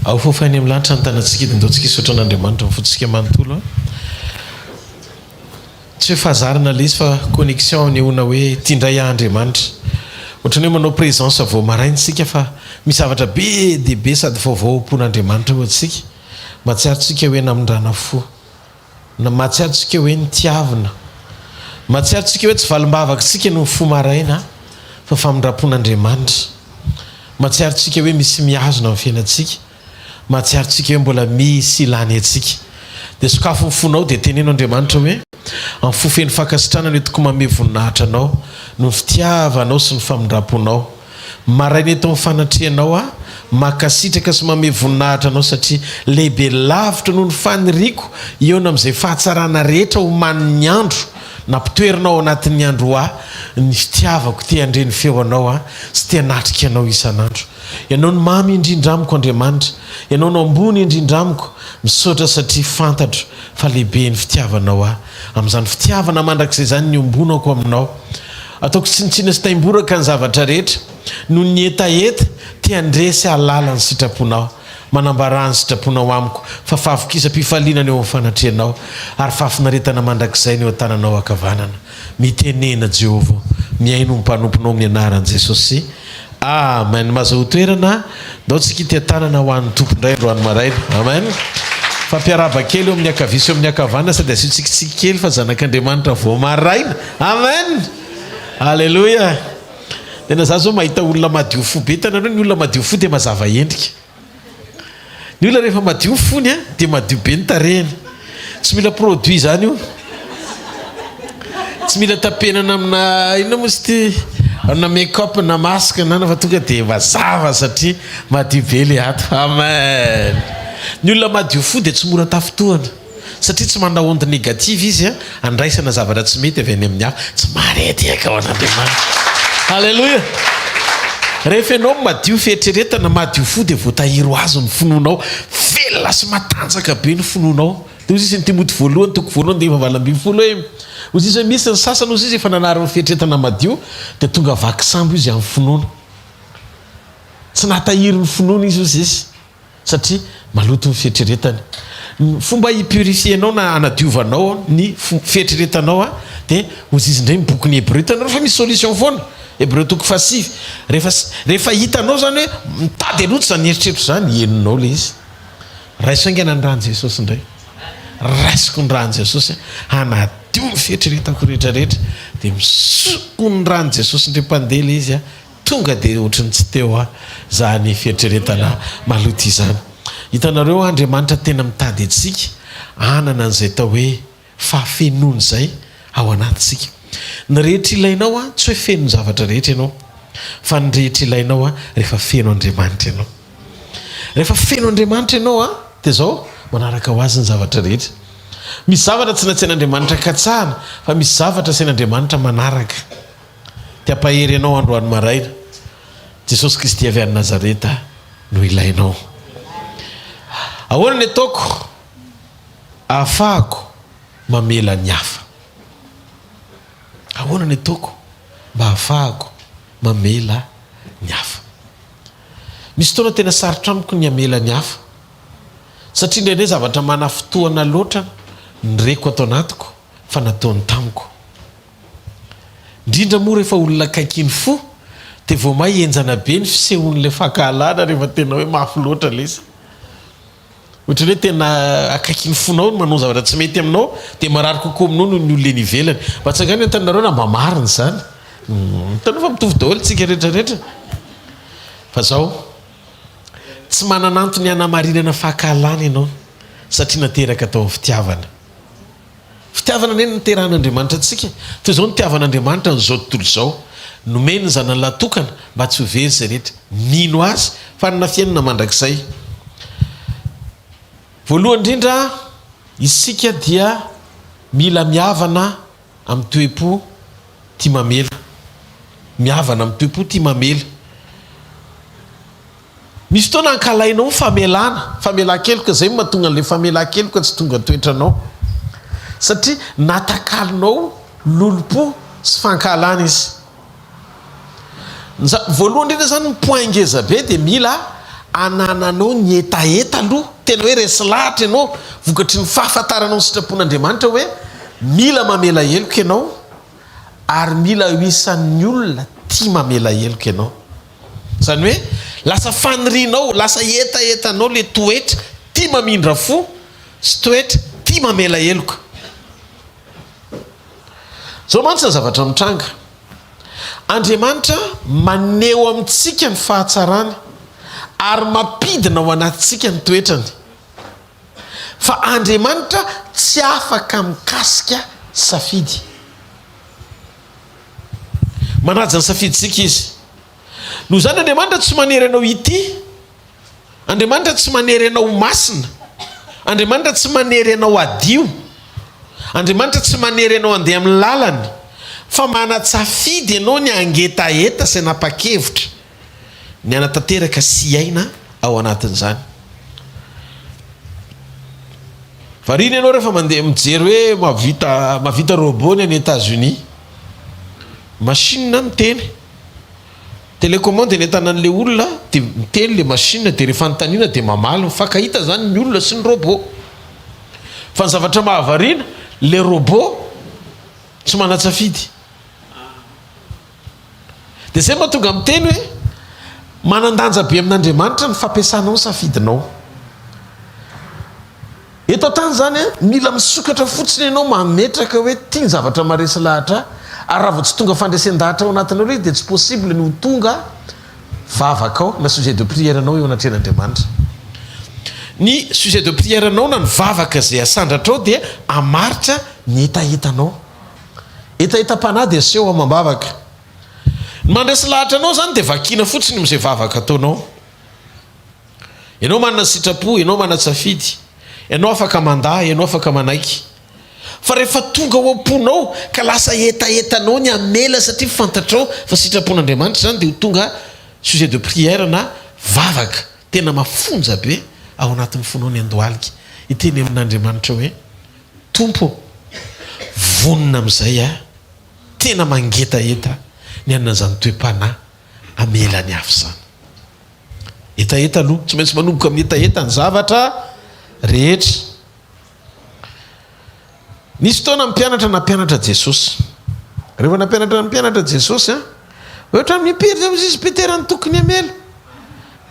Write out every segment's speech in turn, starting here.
Ahoana amin'ny lanitra ny tanantsika dia ndao tsika isotran'Andriamanitra ny fotsika manontolo. Tsy hoe fahazarana ilay izy fa connexion ny ona hoe tiandray Andriamanitra. Ohatrany hoe manao présence vao maraintsika fa misy zavatra be dia be sady vaovaom-pon'Andriamanitra ho antsika. Mahatsiaro tsika hoe namindrana fo. Mahatsiaro tsika hoe nitiavina. Mahatsiaro tsika hoe tsy valim-bavaka tsika no fo maraina fa famindram-pon'Andriamanitra. Mahatsiaro tsika hoe misy miazona amin'ny fiainantsika. Mahatsiaro tsika hoe mbola misy ilany atsika. Dia sokafo ny fonao dia teneno Andriamanitra hoe amin'ny fofeny fankasitrana no toko manome voninahitra anao, no fitiavanao sy ny famindram-ponao. Maraina eto amin'ny fanatrehanao makasitraka sy manome voninahitra anao satria lehibe lavitra noho ny faniriako eo amin'izay fahatsarana rehetra ho manin'ny andro nampitoerinao anatin'ny andro ny fitiavako tia andreny feo anao sy tia natrika anao isan'andro. Ianao ny mamy indrindra amiko Andriamanitra, ianao no ambony indrindra amiko, misaotra satria fantatro fa lehibe ny fitiavanao amin'izany fitiavana mandrakizay zany ny ombonako aminao. Ataoko tsinitsina sy taimboraka ny zavatra rehetra no ny etaeta tia andresy halala ny sitraponao, manambara ny sitraponao amiko fa fahavokisa-pifalinana eo amin'ny fanatrehanao ary fahafinaretana mandrakizay ny eo an-tananao ankavanana. Mitenena Jehovah, miaino ny mpanomponao amin'ny anaran'i Jesosy. Amen. Mazao toerana ndao tsika ity tanana ho an'ny tompondray androany maraina. Amen. Fampiaraba kely eo amin'ny akavia sy eo amin'ny akavanana sady asiotsikitsiky kely fa zanak'Andriamanitra vao maraina. Amen. Alléluia. Tena za zao mahita olona madio fo be. Tananao ny olona madio fo dia mazava endrika. Ny olona rehefa madio fony dia madio be ny tarehiny. Tsy mila produit zany io. Tsy mila tapenana amina inona moa ty na make-up na masque na fa tonga dia mazava satria madio be le ato. Amen. Ny olona madio fo dia tsy mora tafitohana satria tsy manana onde négative izy andraisana zavatra tsy mety avy any amin'ny hafa. Tsy marety eka ao an'Andriamanitra. Alléluia. Rehefa ianao madio fieritreretana madio fo dia voatahiro azo ny finoanao, velona sy matanjaka be ny finoanao. Dia ozy izy ny Timoty voalohany toko voalohany dia valam-bifolo hoe ozy izy hoe misy ny sasany ozy izy efa nanary ny fieritreretana madio dia tonga vaky sambo izy amin'ny finoana. Tsy natahiry ny finoana izy ozy izy satria maloto ny fieritreretany. Fomba hipurifienao na anadiovanao ny fieritreretanao dia ozy izy indray boky ny Hébreu. Hitanao fa misy solution foana. Hébreu toko fasivy. Rehefa hitanao zany hoe mitady aloto zany eritreritro zany henonao le izy. Raiso aingana ny ran'i Jesosy indray. Raisiko ny ran'i Jesosy hanadio ny fieritreretako rehetrarehetra dia misoko ny ran'i Jesosy indray mpandeha le izy tonga dia ohatrany tsy teo zany fieritreretana maloto izany. Hitanareo Andriamanitra tena mitady antsika hanana an'izay tao hoe fahafenony zay ao anatintsika. Ny rehetra ilainao tsy hoe feno ny zavatra rehetra ianao fa ny rehetra ilainao rehefa feno Andriamanitra ianao. Rehefa feno Andriamanitra ianao dia zao manaraka ho azy ny zavatra rehetra. Misy zavatra tsy natsain'Andriamanitra katsahana fa misy zavatra sain'Andriamanitra manaraka. Tiapahery ianao androany maraina. Jesosy Kristy avy any Nazareta no ilainao. Ahoana ny ataoko? Ahafahako mamela ny hafa. Ahoana ny ataoko mba ahafahako mamela ny hafa? Misy fotoana tena sarotra amiko ny amela ny hafa satria indraindray zavatra manafotoana loatra nyreko atao anatiko fa nataony tamiko. Indrindra moa rehefa olona akaikiny fo dia vao mahenjana be ny fisehon'ilay fahakalana rehefa tena hoe mafy loatra le izy. Ohatrany hoe tena akaikiny fonao manao zavatra tsy mety aminao dia marary kokoa aminao noho ny olona eny ivelany. Mba tsy angano hitanareo na mba marina zany. Hitanao fa mitovy daholo tsika rehetrarehetra. Fa zao tsy manananto ny hanamarinana fahakalana ianao satria nateraka tao amin'ny fitiavana. Fitiavana neny niterahan'Andriamanitra antsika. Toy izao nitiavan'Andriamanitra n'izao tontolo izao. Nomeny ny zanany latokana mba tsy ho very izay rehetra. Mino azy fa nina fiainana mandrakizay. Voalohany indrindra isika dia mila mihavana amin'ny toe-po tia mamela. Mihavana amin'ny toe-po tia mamela. Misy fotoana ankalainao ny famelana. Famela-keloka izay mahatonga an'ilay famela-keloka tsy tonga toetranao. Satria natakalinao lolo-po sy fankalana izy. Voalohany indrindra zany ny point ngeza be dia mila anananao ny etaeta aloha tena hoe resy lahatra ianao vokatry ny fahafantaranao ny sitrapon'Andriamanitra hoe mila mamela heloka ianao ary mila hoisan'ny olona tia mamela heloka ianao. Zany hoe lasa fanirianao, lasa etaetanao le toetra tia mamindra fo sy toetra tia mamela heloka. Zao mantsy ny zavatra mitranga. Andriamanitra maneho amintsika ny fahatsarany ary mampidina ao anatintsika ny toetrany. Fa Andriamanitra tsy afaka mikasika safidy. Manaja ny safiditsika izy. Noho zany Andriamanitra tsy manery anao ity. Andriamanitra tsy manery anao masina. Andriamanitra tsy manery anao adio. Andriamanitra tsy manery anao andeha amin'ny lalany. Fa manatsafidy ianao ny angetaeta sy nanapa-kevitra ny anatanteraka sy aina ao anatin'izany. Varina ianao rehefa mandeha mijery hoe mavita robot ny any États-Unis. Machine miteny. Télécommande entana an'le olona dia miteny le machine dia rehefa anontaniana dia mamaly mifankahita zany ny olona sy ny robot. Fa ny zavatra mahavarina le robot tsy manatsafidy. Dia zay mahatonga miteny hoe manandanja be amin'Andriamanitra ny fampiasanao ny safidinao. Eto an-tany zany mila misokatra fotsiny ianao mametraka hoe tia ny zavatra maresy lahatra ary raha vao tsy tonga fandresen-dahatra ao anatinao reky dia tsy possible ny ho tonga vavaka ao na sujet de prière anao eo anatrehan'Andriamanitra. Ny sujet de prière anao na ny vavaka zay asandratra ao dia amaritra ny etaetanao. Etaetam-panahy dia aseho amam-bavaka. Ny mandresy lahatra anao zany dia vakiana fotsiny amin'izay vavaka ataonao. Ianao manana sitrapo, ianao manatsafidy, ianao afaka mandahy, ianao afaka manaiky. Fa rehefa tonga ao am-ponao ka lasa etaetanao ny amela satria fantatrao fa sitrapon'Andriamanitra zany dia ho tonga sujet de prière na vavaka tena mafonja be ao anatin'ny fonao ny andohalika. Iteny amin'Andriamanitra hoe Tompo, vonona amin'izay tena mangetaeta ny anan'izany toe-panahy amela ny afo zany. Etaeta aloha tsy maintsy manomboka amin'ny etaeta ny zavatra rehetra. Nisy fotoana mpianatra nampianatra Jesosy. Rehefa nampianatra Jesosy ohatra amin'ny impiry izy Petera ny tokony amela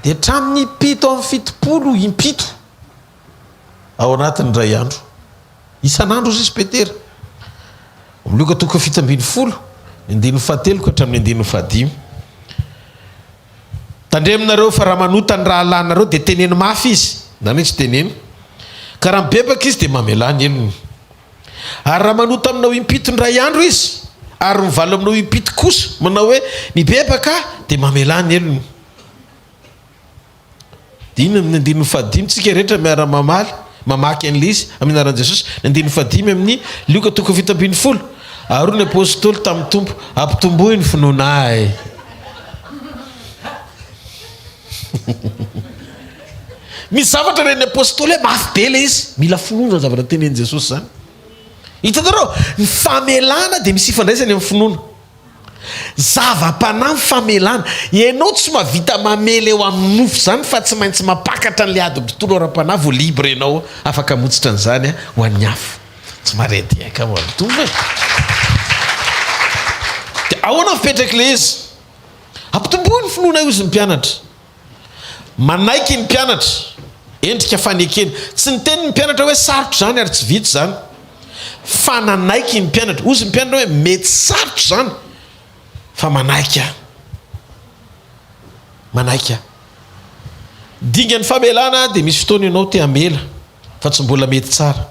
dia hatramin'ny 7 amby 70 impito ao anatin'ny ray andro. Isan'andro izy Petera. Milioka toko 7:10, 7 ka hatramin'ny 15. Tandreminareo fa raha manota ny raha alanareo dia teneny mafy izy. Zany tsy teneny. Ka raha mibebaka izy dia mamelany elony. Ary raha manota aminao impito ny ray andro izy ary mivalo aminao impito kosa manao hoe mibebaka dia mamelany elony. Dia iny amin'ny 15 tsika rehetra miara mamaky an'ilay izy amin'ny anaran'i Jesosy. 15 amin'ny Lioka toko 7:10. Ary ny apôstôly tamin'ny Tompo, ampitomboy ny finoanahy. Misy zavatra reny apôstôly hoe mafy be le izy. Mila finoana ny zavatra tenenin Jesosy zany. Hitanareo ny famelana dia misy ifandraisany amin'ny finoana. Zava-panahy ny famelana. Ianao tsy mahavita mamela eo amin'ny nofo zany fa tsy maintsy mapakatra n'le ady tontolo ara-panahy vao libre ianao afaka motsitra an'izany ho an'ny afo. Tsy marety aka ho an'ny tombo e. Dia ahoana mipetraka le izy? Ampitomboy ny finoana io izy ny mpianatra. Manaiky ny mpianatra endrika fanekena. Tsy ny teny ny mpianatra hoe sarotra zany ary tsy vitsy zany. Fa nanaiky ny mpianatra. Ozy ny mpianatra hoe mety sarotra zany fa manaiky aho. Manaiky aho. Dinga ny famelana dia misy fotoana ianao te hamela fa tsy mbola mety tsara.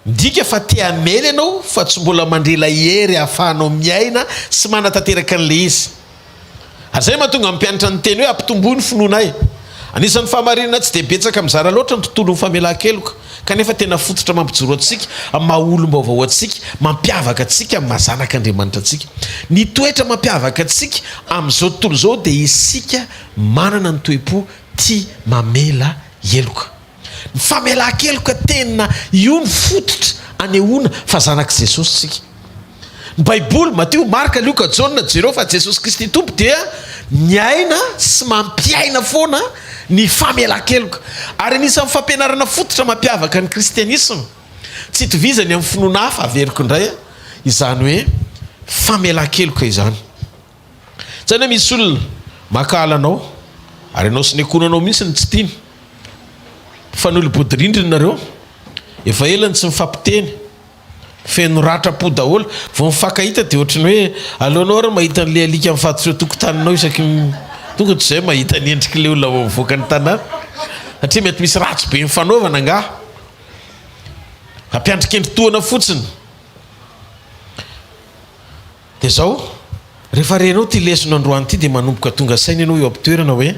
Midika fa te hamela ianao fa tsy mbola mandrela hery ahafahanao miaina sy manatanteraka an'le izy. Ary zay mahatonga mpianatra ny teny hoe ampitomboy ny finoanay. Anisan'ny fahamarinana tsy dia betsaka mizara loatra ny tontolo ny famelan-keloka kanefa tena fototra mampijoro antsika amin'ny maha-olom-baovao antsika, mampiavaka antsika amin'ny mahazanak'Andriamanitra antsika. Ny toetra mampiavaka antsika amin'izao tontolo izao dia isika manana ny toe-po tia mamela heloka. Ny famelan-keloka tena io ny fototra anehoana fa zanak'i Jesosy sika. Ny Baiboly, Mateo, Marka, Luka, Jaona, Jereo fa Jesosy Kristy Tompo dia miaina sy mampiaina foana ny famelan-keloka ary anisan'ny fampianarana fototra mampiavaka ny kristianisma tsy itovizany amin'ny finoana hafa averiko indray izany hoe famelan-keloka izany. Zany hoe misy olona makahalanao ary ianao sy ny akonanao mihitsy ny tsy tiany fa nolo-bodirindriny nareo efa elany tsy mifampiteny feno ratra-po daholo vao mifankahita dia ohatrany hoe aleonao ary mahita n'le alika mifatotra tokotaninao isaky tonga tsy izay mahita ny endriky le olona vao mivoaka ny tanàna satria mety misy ratsy be mifanaovana ngah hampiandrikendri-toana fotsiny. Dia zao rehefa renao ty lesona androany ity dia manomboka tonga saina ianao eo ampitoerana hoe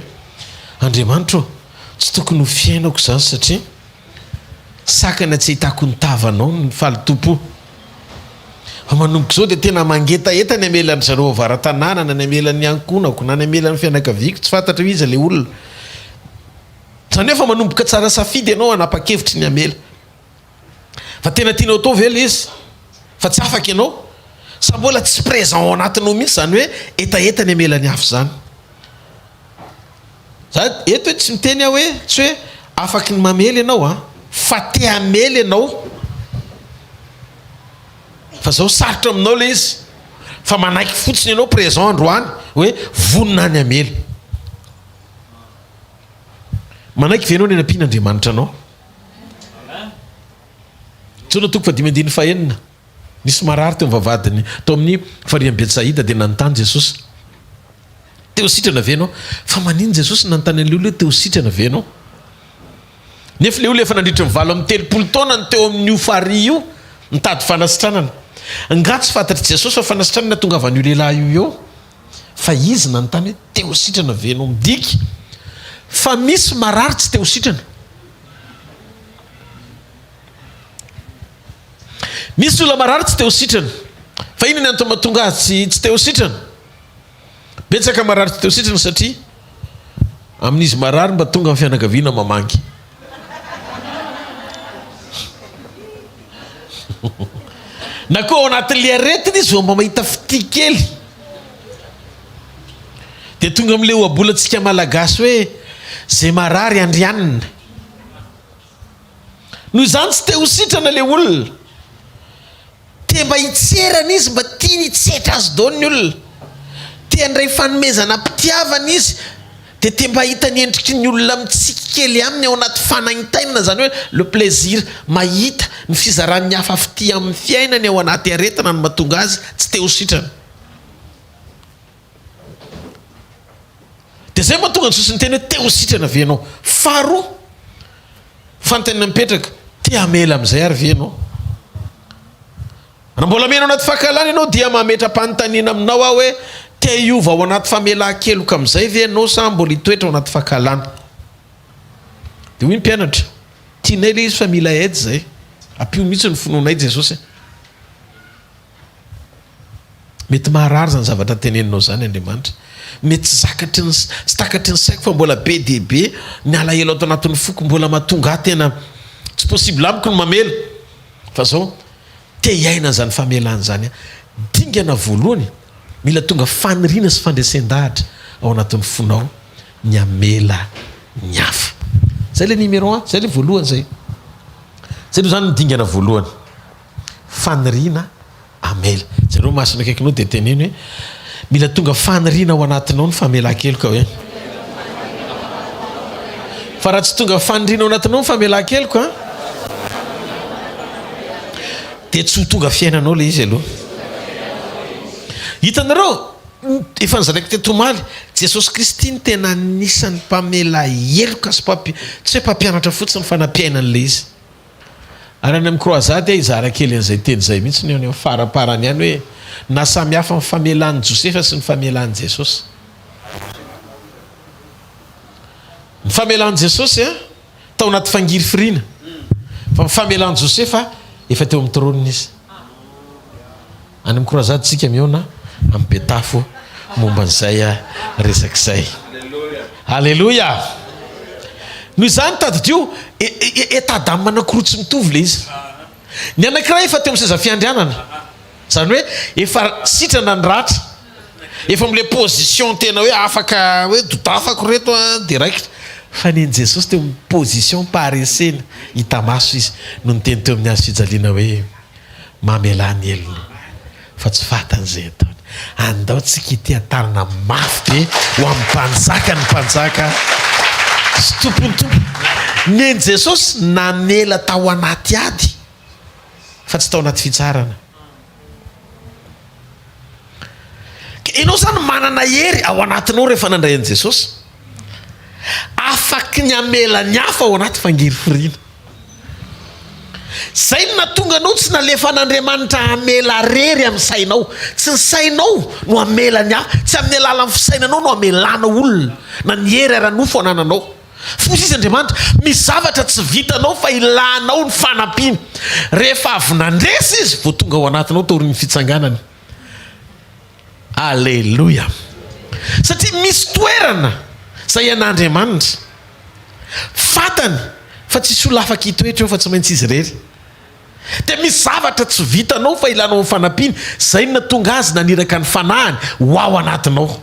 Andriamanitra tsy tokony ho fiainako izany satria sakana tsy hitako ny tavanao ny falitompo. Fa manomboka izao dia tena mangetaeta ny amelan'ny zareo avaran-tanàna na ny amelan'ny ankonako na ny amelan'ny fianakaviako tsy fantatra iza le olona. Zany hoe fa manomboka tsara safidy ianao hanapa-kevitry ny amela. Fa tena tianao atao ve le izy fa tsy afaka ianao sa mbola tsy présent ao anatinao mihitsy zany hoe etaeta ny amelan'ny hafa zany. Za eto hoe tsy miteny aho hoe tsy hoe afaky ny mamela ianao fa te hamela ianao. Fa zao sarotra aminao le izy fa manaiky fotsiny ianao présent androany hoe vonina ny amela. Manaiky ve ianao ny anampian'Andriamanitra anao? Tsona toko fa 5:fahenina nisy marary teo mivavadiny tao amin'ny farian'ny Betsaida dia nanontany Jesosy teo sitrana ve ianao? Fa manino Jesosy nanontany an'le olona teo sitrana ve ianao? Nefa le olona efa nandritra ny 30 taona ny teo amin'io fary io mitady fanasitranana. Nga tsy fantatry Jesosy fa fanasitranana tonga avy an'io lehilahy io eo fa izy nanontany hoe teo sitrana ve ianao? Midiky fa misy marary tsy teo sitrana. Misy olona marary tsy teo sitrana fa ino ny antony mahatonga azy tsy teo sitrana? Betsaka marary tsy teo sitrana satria amin'izy marary mba tonga amin'ny fianakaviana mamangy. Na koa ao anatin'le aretina izy vao mba mahita fity kely dia tonga amin'le ohabolantsika malagasy hoe zay marary andrianina. Noho izany tsy teo sitrana le olona. Te mba hitserana izy mba tiany hitsetra azy dao ny olona. Te handray fanomezana mpitiavana izy dia te mba hita ny endriky ny olona mitsika kely aminy ao anaty fanahintainana zany hoe le plaisir mahita ny fizaran'ny hafa fity amin'ny fiainany ao anaty aretina no mahatonga azy tsy teo sitrana. Dia zay mahatonga ny Jesosy ny teny hoe teo sitrana ve ianao? Faharoa fanontaniana mipetraka te hamela amin'izay ary ve ianao? Raha mbola mena ao anaty fahakalana ianao dia mametra-panontaniana aminao aho hoe te hiova ao anaty famelan-keloka amin'izay ve ianao sa mbola hitoetra ao anaty fahakalana? Dia hoy ny mpianatra tianay le izy fa mila aidy zay ampio mihitsy ny finoanay Jesosy. Mety maharary zany zavatra teneninao zany Andriamanitra. Mety sy takatry ny saiko fa mbola be dia be ny alahelo ato anatin'ny foko mbola mahatonga tena tsy possible amiko ny mamela. Fa zao te hiaina zany famelana zany dingana voalohany mila tonga faniriana sy fandresen-dahatra ao anatin'ny fonao ny amela ny hafa. Zay le numéro 1, zay le voalohany zay. Zay zany ny dingana voalohany faniriana amela. Zareo masina akaikinao dia teneny hoe mila tonga faniriana ao anatinao ny famelan-keloka hoe. Fa raha tsy tonga faniriana ao anatinao ny famelan-keloka dia tsy ho tonga fiainanao le izy aloha. Hitanareo efa nizaraiko teto omaly Jesosy Kristy ny tena anisan'ny mpamela heloka sy tsy hoe mpampianatra fotsiny fa nampiainan'le izy. Ary any amin'ny croisade izara kely an'izay teny zay mihitsy ny amin'ny faraparany ihany hoe na samy hafa ny famelan'i Josefa sy ny famelan'i Jesosy. Ny famelan'i Jesosy tao anaty fangiry firiana fa ny famelan'i Josefa efa teo amin'ny troniny izy. Any amin'ny croisade tsika miona amin'ny betafo momba an'izay resak'izay. Halleluja. Noho izany tadidio etadamy manankiroa tsy mitovy le izy. Ny anankiray efa teo amin'ny seza fiandrianana zany hoe efa sitrana ny ratra efa am'le position tena hoe afaka hoe dotafako reto direct fa neny Jesosy teo amin'ny position paresena hitamaso izy no niteny teo amin'ny azo fijaliana hoe mamela ny elona fa tsy fatan'izay ataony andao tsika ity-atarina mafy be ho amin'ny mpanjaka ny mpanjaka sy tompony tompo neny Jesosy namela tao anaty ady fa tsy tao anaty fitsarana. Ianao zany manana hery ao anatinao rehefa nandray an' Jesosy afaky ny amela ny hafa ao anaty fangery firiana. Zay no natonga anao tsy nalefa an'Andriamanitra amela rery amin'ny sainao, tsy ny sainao no amela ny hafa, tsy amin'ny alalan'ny fisainanao no amelana olona na ny hery ara-nofo anananao. Fosy izy Andriamanitra misy zavatra tsy vitanao fa ilanao ny fanampiany. Rehefa avy nandresy izy vao tonga ao anatinao taorin'ny fitsanganany. Alleluia. Satria misy toerana zay an'Andriamanitra fatany fa tsisy olona afaka hitoetra eo fa tsy maintsy izy rery. Dia misy zavatra tsy vitanao fa ilanao ny fanampiany. Zay no natonga azy naniraka ny fanahiny ho ao anatinao.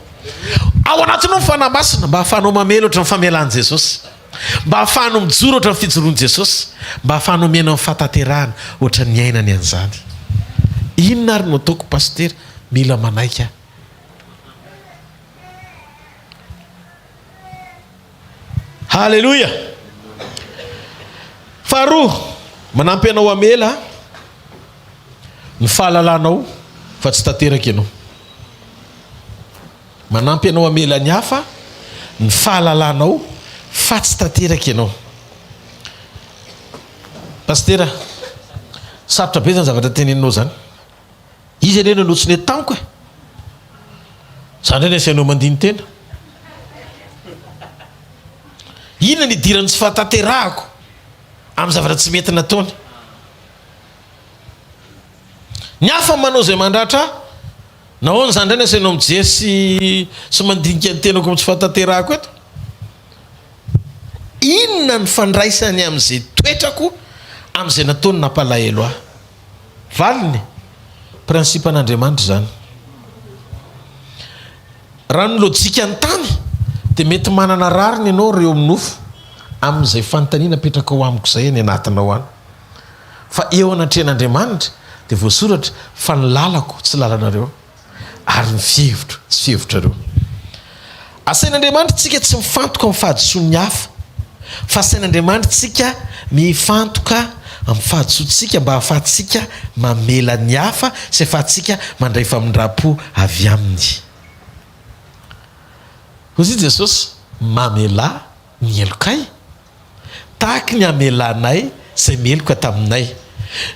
Ao anatinao ny fanahy masina mba hahafahanao mamela ohatry ny famelan'i Jesosy, mba hahafahanao mijoro ohatry ny fijoroan'i Jesosy, mba hahafahanao miaina amin'ny fataterahana ohatry ny ainany an'izany. Inona ary no ataoko paster? Mila manaika. Halleluia. Faharoa, manampy anao amela ny fahalalanao fa tsy tanteraka ianao. Manampy anao amela ny hafa ny fahalalanao fa tsy tanteraka ianao. Pastera, sarotra be zany zavatra teneninao zany. Izy ane nanao tsy netamiko e. Zany ndray nasianao mandiny tena. Inona ny idirany tsy fahataterahako amin'ny zavatra tsy mety nataony? Ny hafa manao zay mandratra nahoana zany ndray nasianao mijery sy mandinika ny tenako amin'ny tsy fahataterahako eto? Inona ny fandraisany amin'izay toetrako amin'izay nataony nampalahelo ahy? Valiny prinsipa an'Andriamanitra zany. Raha ny lojika ny tany dia mety manana rariny ianao reo minofo amin'izay fanontaniana petraka ao amiko izay ny anatinao any. Fa eo anatrehan'Andriamanitra dia voasoratra fa ny lalako tsy lalanareo ary ny fihevitro tsy fihevitrareo. Asain'Andriamanitra tsika tsy mifantoka amin'ny fahadisoan'ny hafa, fa asain'Andriamanitra tsika mifantoka amin'ny fahadisoantsika mba ahafahantsika mamela ny hafa sy ahafahantsika mandray famindrapo avy aminy. Hozy Jesosy mamela ny elokay tahaka ny amelanay zay meloka taminay.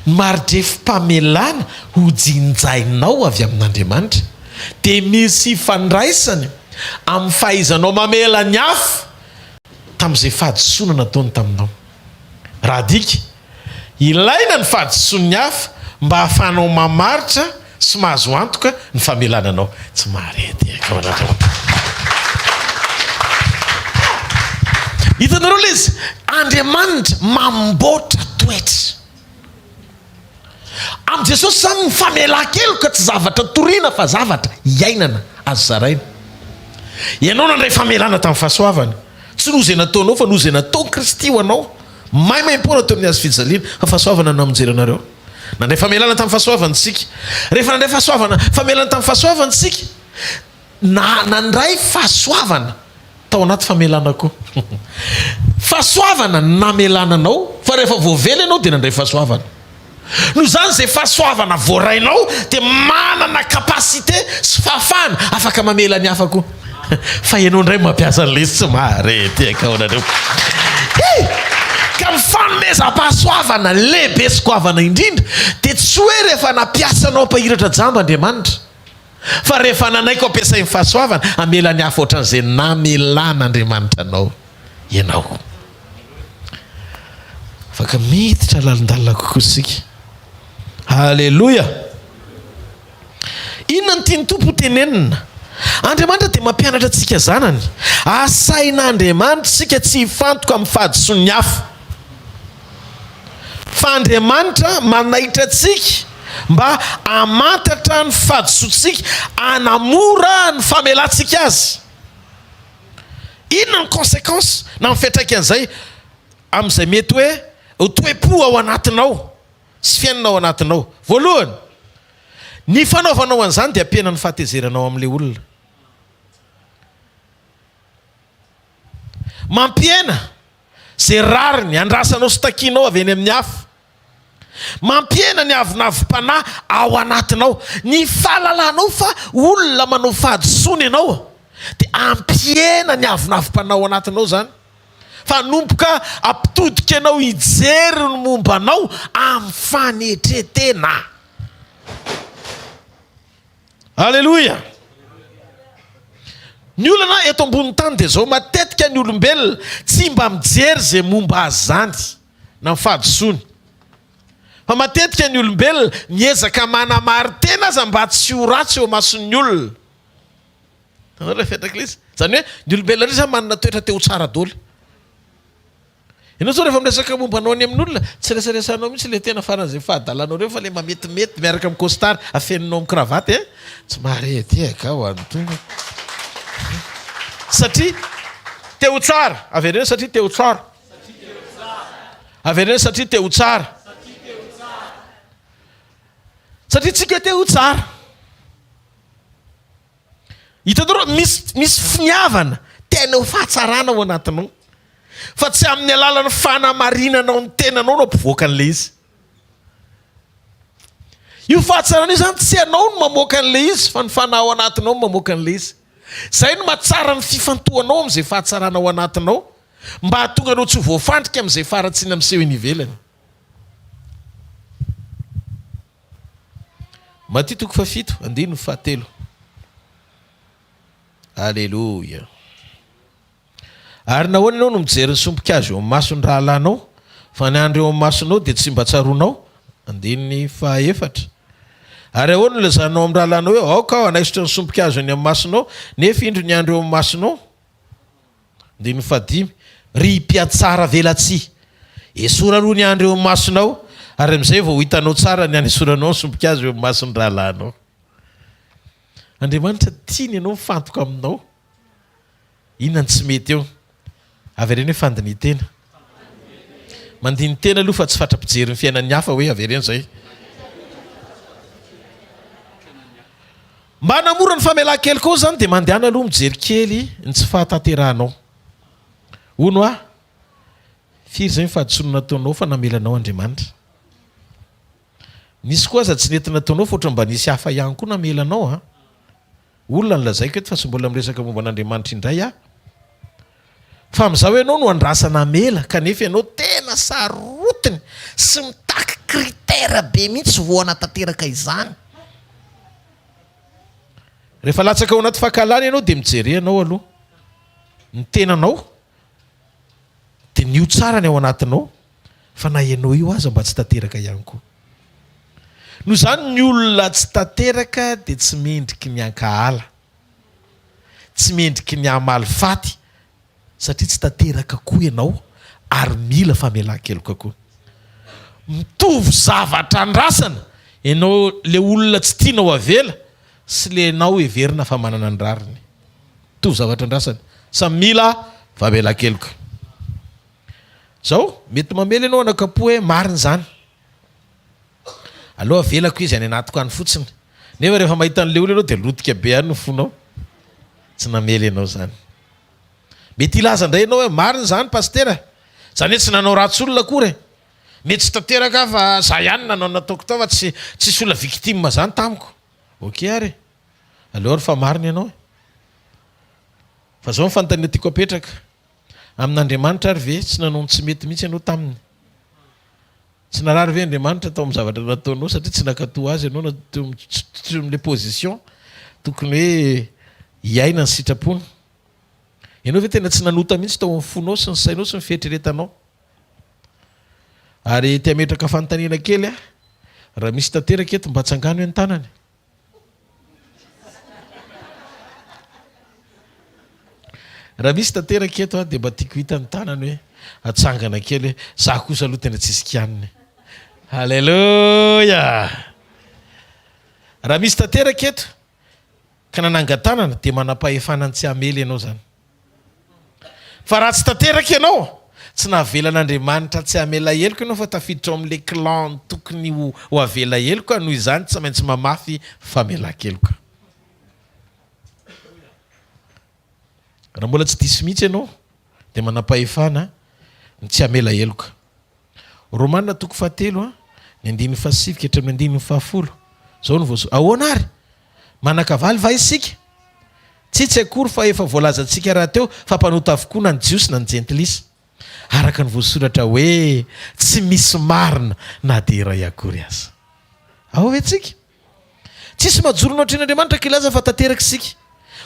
Maridrefim-pamelana ho jinjainao avy amin'Andriamanitra dia misy fandraisany amin'ny fahaizanao mamela ny hafa tamin'izay fahadisoana nataony taminao. Raha dika ilaina ny fahadisoan'ny hafa mba hahafahanao mamaritra sy mahazo antoka ny famelananao. Tsy marety hitanareo le izy Andriamanitra mamboatra toetra. Amin'i Jesosy zany ny famelan-keloka tsy zavatra toriana fa zavatra iainana azo zaraina. Ianao nandray famelana tamin'ny fahasoavana, tsy noho izay nataonao fa noho izay nataony Kristy ho anao. Maimaimpona teo amin'ny azo fijaliana fa fahasoavana no amonjeranareo. Nandray famelana tamin'ny fahasoavana tsika. Rehefa nandray fahasoavana famelana tamin'ny fahasoavana tsika, nandray fahasoavana tao anaty famelana koa. Fahasoavana namelananao fa rehefa voavela ianao dia nandray fahasoavana. Noho zany zay fahasoavana voarainao dia manana kapasite sy fahafahana afaka mamela ny hafa koa. Fa ianao ndray mampiasa an'ilay tsy marety akaonareo. Ka mifanomezam-pahasoavana lehibe sy goavana indrindra dia tsy hoe rehefa nampiasanao ampahiratra jambo Andriamanitra, fa rehefa nanaiko ampiasain'ny fahasoavana amela ny hafa ohatran'izay namelan'Andriamanitra anao ianao. Afaka miditra lalindalina kokoa isika. Halleluia. Inona ny tiany tompo tenenina? Andriamanitra dia mampianatra antsika zanany. Asain'Andriamanitra tsika tsy hifantoka amin'ny fahadisoan'ny hafa, fa Andriamanitra manaitra antsika mba amantatra ny fahadisotsika anamora ny famelantsika azy. Inona ny conséquence na ny fiantraikan'izay amin'izay mety hoe toe-po ao anatinao sy fiainana ao anatinao? Voalohany, ny fanaovanao an'izany dia ampiana ny fahatezeranao amin'ilay olona. Mampiena zay rariny andrasanao sy takianao avy eny amin'ny hafa. Mampiena ny avinavim-panahy ao anatinao. Ny fahalalanao fa olona manao fahadisoana ianao dia ampiena ny avinavim-panahy ao anatinao zany. Fa nomboka ampitodika anao hijery ny mombanao amin'ny fanetretena. Alleluia. Ny olana eto ambony tany dia zao, matetika ny olombelona tsy mba mijery zay momba azy zany na fahadisoany. Fa matetika ny olombelona miezaka manamary tena aza mba tsy ho ratsy eo mason'ny olona. Zany hoe ny olombelona rehetra manana toetra teo tsara daholo. Ianao zao rehefa miresaka momba anao any amin'olona, tsy resaresanao mihitsy le tena faran'izay fahadalanao reo, fa le mametimety miaraka amin'ny costard afeninao amin'ny cravaty, tsy marety eka ho an'itony. Satria teo tsara, averena satria teo tsara. Averena satria teo tsara. Satria tsika teo tsara. Hitanao misy finiavana tena ho fahatsarana ao anatinao. Fa tsy amin'ny alalan'ny fanamarinanao ny tenanao no ampivoaka an'ilay izy. Io fahatsarana io zany tsy anao no mamoaka an'ilay izy, fa ny fanahy ao anatinao no mamoaka an'ilay izy. Zay no mahatsara ny fifantohanao amin'izay fahatsarana ao anatinao, mba hahatonga anao tsy ho voafandrika amin'izay faratsiana amin'seho eny ivelany. Maty toko fafito, andino fahatelo. Alleluia. Ary nahoana ianao no mijery ny sompikazo eo amin'ny mason'ny rahalanao, fa ny andro eo amin'ny masonao dia tsy mba tsaronao. Andininy fahaefatra. Ary ahoana no lazanao amin'ny rahalanao hoe aoka aho anaisotra ny sompikazo eny amin'ny masonao, nefa indro ny andro eo amin'ny masonao. Andininy fahadimy. Ry mpiatsara velatsia, esora aloha ny andro eo amin'ny masonao, ary amin'izay vao hitanao tsara ny anesoranao ny sompikazo eo amin'ny mason'ny rahalanao. Andriamanitra tiany ianao mifantoka aminao. Inona ny tsy mety eo? Averena hoe fandiny tena. Mandiny tena aloha fa tsy fatra-pijery ny fiainan'ny hafa hoe averena zay. Mba namora ny famelan-kely koa zany dia mandehana aloha mijery kely ny tsy fahataterahanao. Ono a? Firy zay ny fahadisoana nataonao fa namelanao Andriamanitra. Nisy koa aza tsy nety nataonao fa ohatran'ny mba nisy hafa ihany koa namelanao a. Olona ny lazaiko eto fa tsy mbola miresaka momba an'Andriamanitra indray a. Fa amin'izao ianao no andrasana mela, kanefa ianao tena sarotiny sy mitaky kritera be mihitsy vao anatanteraka izany. Rehefa latsaka ao anaty fahakalana ianao dia mijery ianao aloha ny tenanao, dia nio tsara ny ao anatinao, fa na ianao io aza mba tsy tanteraka ihany koa. Noho izany ny olona tsy tanteraka dia tsy mendriky ny ankahala, tsy mendriky ny amalifaty, satria tsy tanteraka koa ianao ary mila famelan-keloka koa. Mitovy zavatra andrasana ianao le olona tsy tianao avela sy le anao heverina fa manana ny rariny. Mitovy zavatra andrasana, samy mila famelan-keloka. Zao mety mamela ianao anakapo hoe marina zany, aloha avelako izy any anatiko any fotsiny, nefa rehefa mahita an'le olona ianao dia lotika be any no fonao, tsy namela ianao zany. Mety ilaza indray ianao hoe marina zany pastera, zany hoe tsy nanao ratsy olona akory, mety tsy tanteraka fa za ihany nanao nataoko tao fa tsisy olona victime zany tamiko. Ok ary, aleo ary fa marina ianao. Fa zao nyfanontaniana tiako apetraka, amin'Andriamanitra ary ve tsy nanao tsy mety mihitsy ianao taminy? Tsy narary ve Andriamanitra tao amin'ny zavatra nataonao satria tsy nakatoa azy ianao le position tokony hoe hiaina ny sitrapony? Ianao ve tena tsy nanota mihitsy tao amin'ny fonao sy ny sainao sy ny fieritreretanao? Ary tia metraka fanontaniana kely a, raha misy tanteraka eto mba tsangano ny tanany. Raha misy tanteraka eto a dia mba tiako hita ny tanany hoe atsangana kely hoe za kosa aloha tena tsisy kianiny. Halleluja. raha misy tanteraka eto ka nanangatanana dia manam-pahefanany tsy hamely ianao zany. Fa raha tsy tanteraka ianao tsy nahavelan'Andriamanitra tsy hamela heloko ianao fa tafiditra amin'le clan tokony ho avela heloko noho izany tsy maintsy mamafy famelan-keloka. Raha mbola tsy diso mihitsy ianao dia manam-pahefana ny tsy hamela heloka. Romanina 7 ny 9 hatramin'ny 9 zao no voaso. Ahoana ary manakavaly va isika? Tsy akory fa efa voalazantsika raha teo fa mpanota avokoa na ny jiosy na ny jentilisa. Araka ny voasoratra hoe tsy misy marina na dia iray akory aza. Ao ve tsika? Tsisy majoro no atren'Andriamanitra kilaza fa tanteraka isika.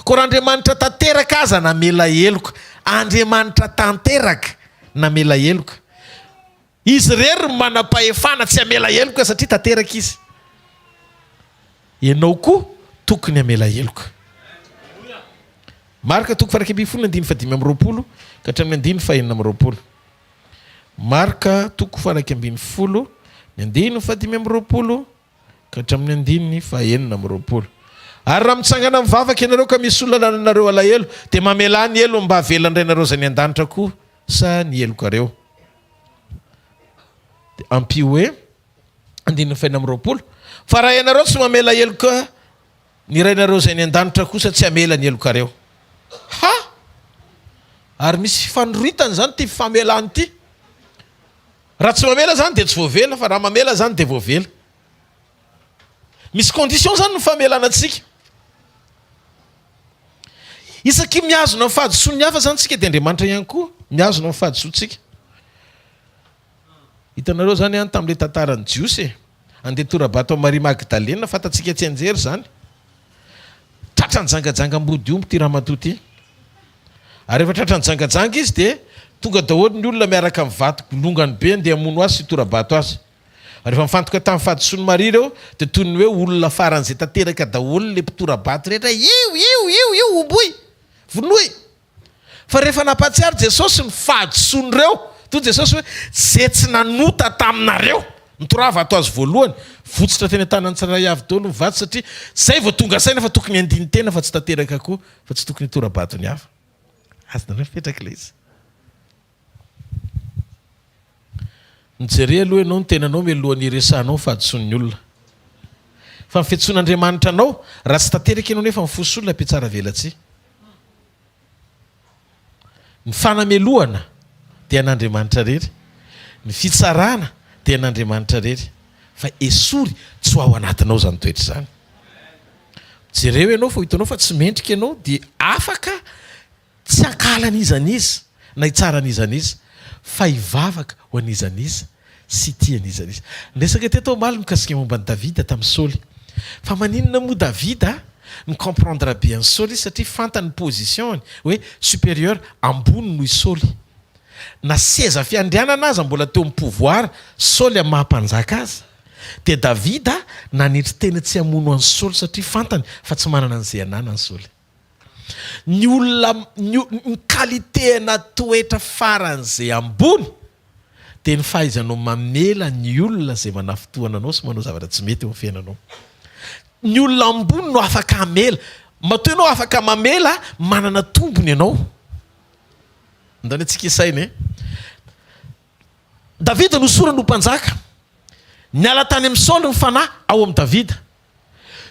Ko raha Andriamanitra tanteraka aza namela heloka, Andriamanitra tanteraka namela heloka. Izy rery manam-pahefana tsy hamela heloka satria tanteraka izy. Ianao koa tokony hamela heloka. Marka 1:15 ka hatramin'ny 9:20. Marka 1:15 ny 9:20 ka hatramin'ny 9:20. Ary raha mitsangana mivavaka ianareo ka misy olona nanareo alahelo dia mamela ny elo mba avelandray zay ny an-danitra kosa ny helokareo. Ampio hoe 9:20. Fa raha ianareo tsy mamela heloka ny rainareo zay ny an-danitra kosa tsy hamela ny helokareo. Ha! Ary misy fifanoritana zany ty famelany ty. Raha tsy mamela zany dia tsy voavela fa raha mamela zany dia voavela. Misy condition zany ny famelana antsika. Isaky miazona fahadisoa ny hafa zany tsika dia Andriamanitra ihany koa miazona fahadisoantsika. Hitanareo zany any tamin'ilay tantarany jiosy andeha torabato amin'ny Maria Magdalena fatatsika tsy anjery zany. Tratrany jangajanga-mbody omby ty ramatoa ty. Ary rehefa tratrany jangajanga izy dia tonga daholo ny olona miaraka amin'ny vato bolongany be andeha hamono azy sy torabato azy. Rehefa mifantoka tamin'ny fahadisoan'ny Maria ireo dia toy ny hoe olona faran'izay tanteraka daholo le mpitorabato rehetra io omboy vonoy. Fa rehefa nampatsiary Jesosy ny fahadisoan'ireo toy Jesosy hoe zay tsy nanota taminareo nitorava ato azy voalohany votsitra teny an-tanany tsiray avy daholo mivatsy satria zay vao tonga saina fa tokony andiny tena fa tsy tanteraka koa fa tsy tokony torabato ny hafa. Azonareo mipetraka ilay izy. Nijery aloha ianao ny tenanao mialohan'ny resanao fahadisoan'ny olona. Fa ny fiantsoan'Andriamanitra anao raha tsy tanteraka ianao nefa mifoso olona mpiatsara velatsy. Ny fanamelohana dia an'Andriamanitra rery. Ny fitsarana dia an'Andriamanitra rery. Fa esory tsy ho ao anatinao zany toetra zany. Jereo ianao fa hitanao fa tsy mendrika ianao dia afaka tsy hankala an'izan'izy na hitsara an'izan'izy fa hivavaka ho an'izan'izy sy tia an'izan'izy. Resaka teto omaly mikasika momba ny Davida tamin'ny Saoly. Fa maninona moa Davida ny comprendre bien Saoly satria fantany position hoe supérieur ambony noho Saoly. Na seza fiandrianana aza mbola teo amin'ny pouvoir Saoly amin'ny mahampanjaka azy. Dia Davida nanitry tena tsy hamono an'i Saoly satria fantany fa tsy manana an'izay ananany Saoly. Ny olona ny qualité na toetra faran'izay ambony dia ny fahaizanao mamela ny olona zay manafotoana anao sy manao zavatra tsy mety eo amin'ny fiainanao. Ny olona ambony no afaka hamela. Matoa ianao afaka mamela manana tombony ianao. Ndany antsika isaina Davida no sorany ho mpanjaka. Niala tany amin'ny Saoly ny fanahy ao amin'ny Davida.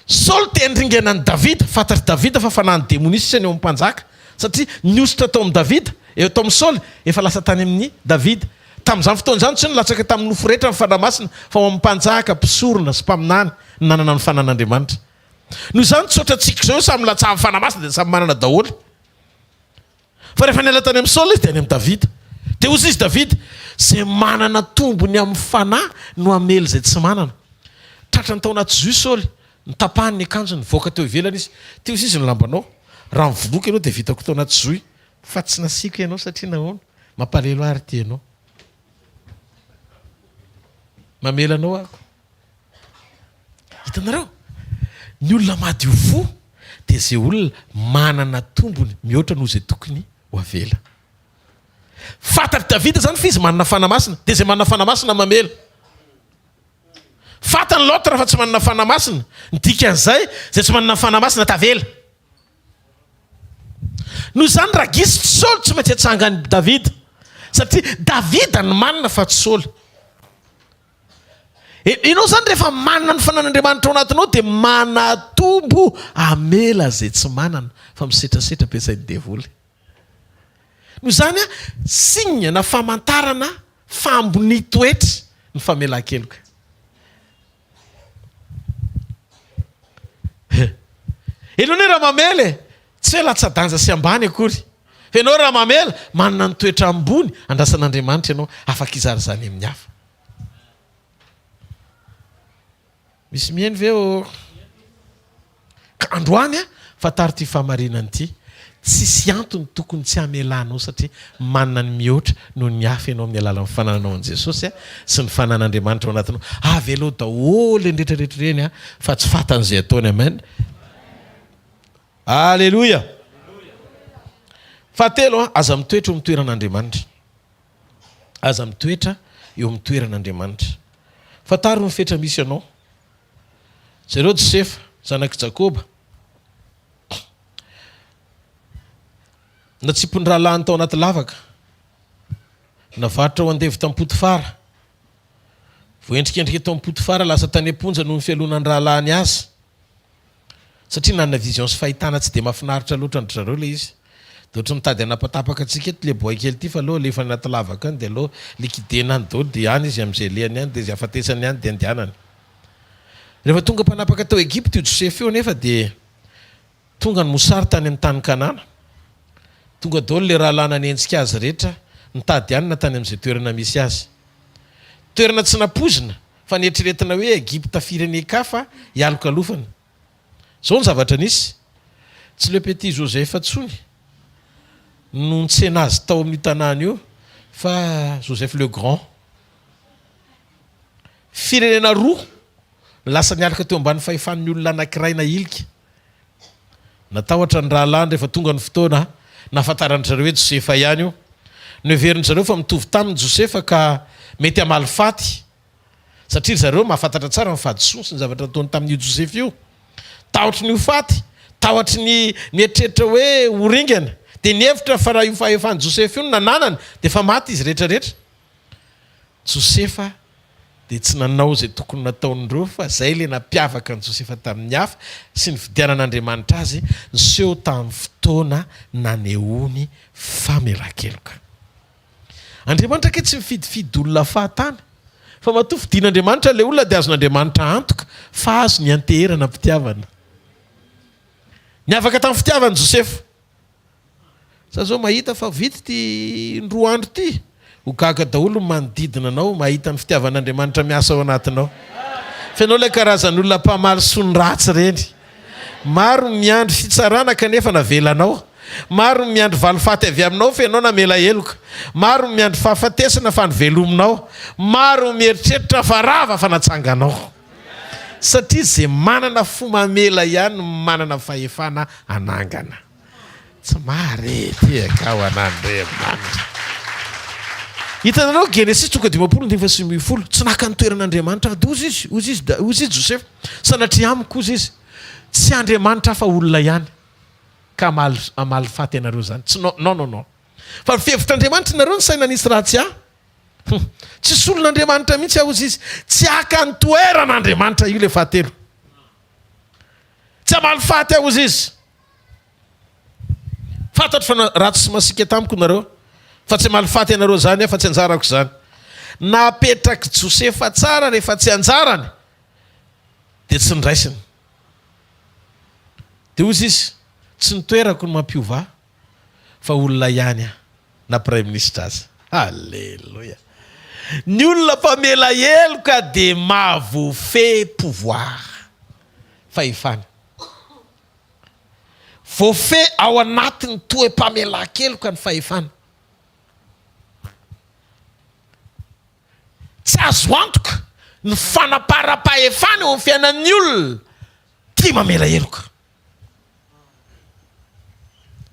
Saoly te handringanan'ny Davida, fantatry Davida fa fanahany demonista ny ao amin'ny mpanjaka satria niositra tao amin'ny Davida, eo tao amin'ny Saoly efa lasa tany amin'ny Davida. Tamin'izany fotoan'izany tsy nilatsaka tamin'ny nofo rehetra ny fanamasina fa ao amin'ny mpanjaka, mpisorona sy mpaminany nanana ny fanan'Andriamanitra. Noho izany tsotra tsika zao samy latsa amin'ny fanamasina dia samy manana daholo. Fa rehefa niala tany amin'ny Saoly izy dia any amin'ny Davida. Dia ozy izy Davida zay manana tombony amin'ny fanahy no hamely zay tsy manana. Tratrany tao anaty zohy Saoly, nitapahany ny akanjony, voaka teo ivelany izy. Teo izy ny lambanao. Raha mivoloky ianao dia vitako tao anaty zohy. Fa tsy nasiko ianao satria nahoana mampalelo ary ty ianao. Mamelanao ako. Hitanareo? Ny olona madio fo dia zay olona manana tombony mihoatra noho zay tokony ho avela. Fantatry Davida zany fa izy manana fanamasina dia zay manana fanamasina mamela. fatany loatra fa tsy manana fanamasina ny dikan'izay zay tsy manana fanamasina tavela noho izany raha gisy tsy Saoly tsy maintsy atsangany Davida satria Davida ny manana fa tsy Saoly. Ianao zany rehefa manana ny fanan'Andriamanitra ao anatinao dia manatombo amela zay tsy manana fa misetrasetra ampiasain'ny devoly. Noho izany signe na famantarana fambony toetra ny famelan-keloka. Ianao ne raha mamela tsy hoe latsa-danja sy ambany akory. Fa ianao raha mamela manana ny toetra ambony andrasan'Andriamanitra ianao afaka izarazany amin'ny hafa. Misy mihaino ve o ka androany fa tary ty fahamarinany ity tsisy antony tokony tsy hamelanao satria manana ny mihoatra noho ny hafa ianao amin'ny alalan'ny fanananao an' Jesosy sy ny fanan'Andriamanitra ao anatinao. Avy aloha daholo endretrarehetra reny fa tsy fatan'izay ataony. Amen. Alleluia. Fahatelo aza mitoetra eo amin'ny toeran'Andriamanitra. Aza mitoetra eo amin'ny toeran'Andriamanitra. Fataro ny fetra misy ianao. Zareo Josefa zanaky Jakoba na tsy mpon-drahalahy tao anaty lavaka navarotra ho andevy tamin'ny Potifara. Voendrikendrika tao amin'ny Potifara lasa tany am-ponja noho ny fialonan'ny rahalahiny azy satria nanana vision sy fahitana tsy dia mahafinaritra loatra andry zareo le izy. Dia ohatry mitady anapatapaka antsika eto le boay kely ity fa aloha lefa anaty lavaka any dia aloha likidena any daholo dia any izy amin'izay lehany any dia izay afatesany any dia andianany. Rehefa tonga mpanapaka tao Egypte io Josefa io nefa dia tonga ny mosary tany amin'ny tany Kanana. Tonga daholo le rahalana nentsika azy rehetra nitady anina tany amin'izay toerana misy azy. Toerana tsy napozina fa nieritreretina hoe Egypte firenen-kafa hialokalofana. Zao ny zavatra nisy. Tsy le petit Josefa tsony no nitsena azy tao amin'ny tanàna io fa Joseph le Grand. Firenena roa lasa nialaka teo ambany fahefan'ny olona anankiray na ilika. Natahotra ny rahalany rehefa tonga ny fotoana nahafantarany zareo hoe Josefa ihany io. Noheveriny zareo fa mitovy taminy Josefa ka mety hamaly faty satria zareo mahafantatra tsara ny fahadisoa sy ny zavatra ataony tamin'io Josefa io. Tahotra ny ho faty, tahotra ny mieritreritra hoe horingana dia nievitra fa raha io fahefan'ny Josefa io no nananany dia fa maty izy rehetrarehetra. Josefa dia tsy nanao zay tokony nataon'ireo fa zay le nampiavaka ny Josefa tamin'ny hafa sy ny fidianan'Andriamanitra azy niseho tamin'ny fotoana nanehoany famelan-keloka. Andriamanitra ke tsy mifidifidy olona fahatany fa matoa fidian'Andriamanitra le olona dia azon'Andriamanitra antoka fa azo ny anteherana mpitiavana. Niavaka tamin'ny fitiavany Josefa. Sa zao mahita fa vita ty roa andro ty ho gaga daholo manodidina anao mahita ny fitiavan'Andriamanitra miasa ao anatinao. Fa ianao ilay karazan'olona mpamaly sony ratsy reny. Maro miandry fitsarana kanefa navelanao. Maro miandry valifaty avy aminao fa ianao namela heloka. Maro miandry fahafatesana fa nivelominao. Maro mieritreritra fa rava fa natsanganao. Satria zay manana fo mamela ihany manana fahefana anangana. Tsy marety akao an'Andriamanitra. Hitanareo Genesis tonga 20:10 tsy naka ny toeran'Andriamanitra ozy izy Josefa sanatria amiko ozy izy tsy Andriamanitra fa olona ihany ka amaly faty ianareo zany. Tsy non. Fa fihevitr'Andriamanitra nareo ny saina nisy ratsy tsy solon'Andriamanitra mihitsy ozy izy. Tsy aka ny toeran'Andriamanitra io le fahatelo. Tsy amaly faty ozy izy. Fantatro fa ratsy sy masika tamiko nareo. Fa tsy amaly faty ianareo zany fa tsy anjarako zany. Napetraky Josefa tsara rehefa tsy anjarany dia tsy ndraisiny. Dia ozy izy tsy nitoerako ny mampiova fa olona ihany na prime ministre azy. Alléluia. Ny olona mpamela heloka dia mahavofe pouvoir. Fahefana. Vofe ao anatiny toe-pamelan-keloka ny fahefana. Tsy azo antoka ny fanapara-pahefana eo amin'ny fiainan'ny olona tia mamela heloka.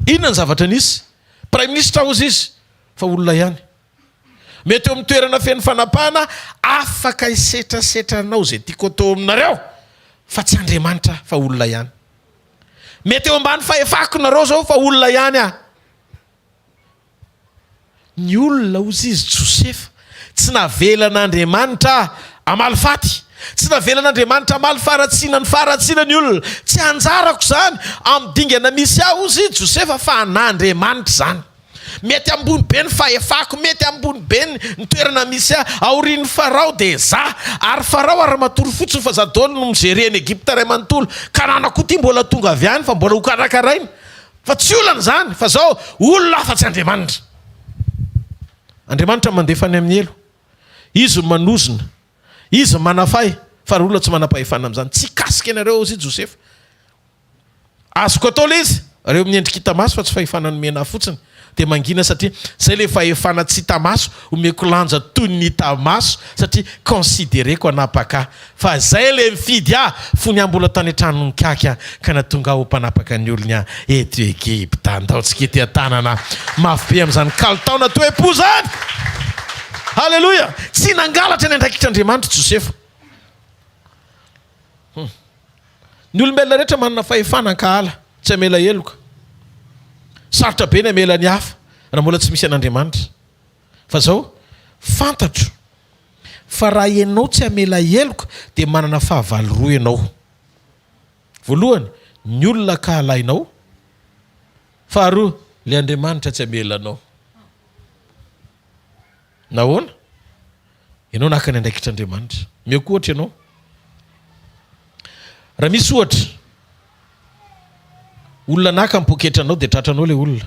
Inona ny zavatra nisy? Prime ministre ozy izy fa olona ihany. mety eo amin'ny toerana feno fanapahana afaka isetrasetranao zay tiako atao aminareo fa tsy Andriamanitra fa olona ihany. Mety eo ambany fahefako nareo zao fa olona ihany ny olona ozy izy Josefa tsy navelan'Andriamanitra amalifaty, tsy navelan'Andriamanitra amalifaratsinany faratsinany olona, tsy anjarako zany amdingana misy aho ozy Josefa fa an'Andriamanitra zany. Mety ambony be ny fahefako, mety ambony be ny toerana misy aorian'ny Farao de za ary Farao ary matory fotsiny fa zadolo no mijereny Egypte ray manontolo ka nanako ty mbola tonga avy any fa mbola ho karakaraina fa tsy olana zany fa zao olona afa-tsy Andriamanitra. Andriamanitra mandefa any amin'ny elo, izy manozona, izy manafay fa ry olona tsy manam-pahefana amin'izany. Tsy kasika ianareo izy Josefa azoko atao le izy reo miendrika hita maso fa tsy fahefana nomena fotsiny dia mangina satria zay le fahefana tsy hita maso omeko lanja toy ny hita maso satria considéreko anapaka fa zay le mifidy fony ambola tany an-tranon'Nkaky ka natonga ho mpanapaka ny olona eto Egypta. Andaontsika ety an-tanana mafy be amin'izany kalitaona toe-po zany. Halleluja. Tsy nangalatra ny andraikitr'Andriamanitra Josefa. Ny olombelona rehetra manana fahefana ka ala tsy amela heloka, sarotra be ny amela ny hafa raha mbola tsy misy an'Andriamanitra. Fa zao fantatro fa raha ianao tsy amela heloka dia manana fahavalo roa ianao. Voalohany ny olona ka alainao, faharoa le Andriamanitra tsy amelanao. Nahoana? Ianao naka ny andraikitr'Andriamanitra. Meko ohatra ianao raha misy ohatra olona naka mipoketranao dia tratranao le olona,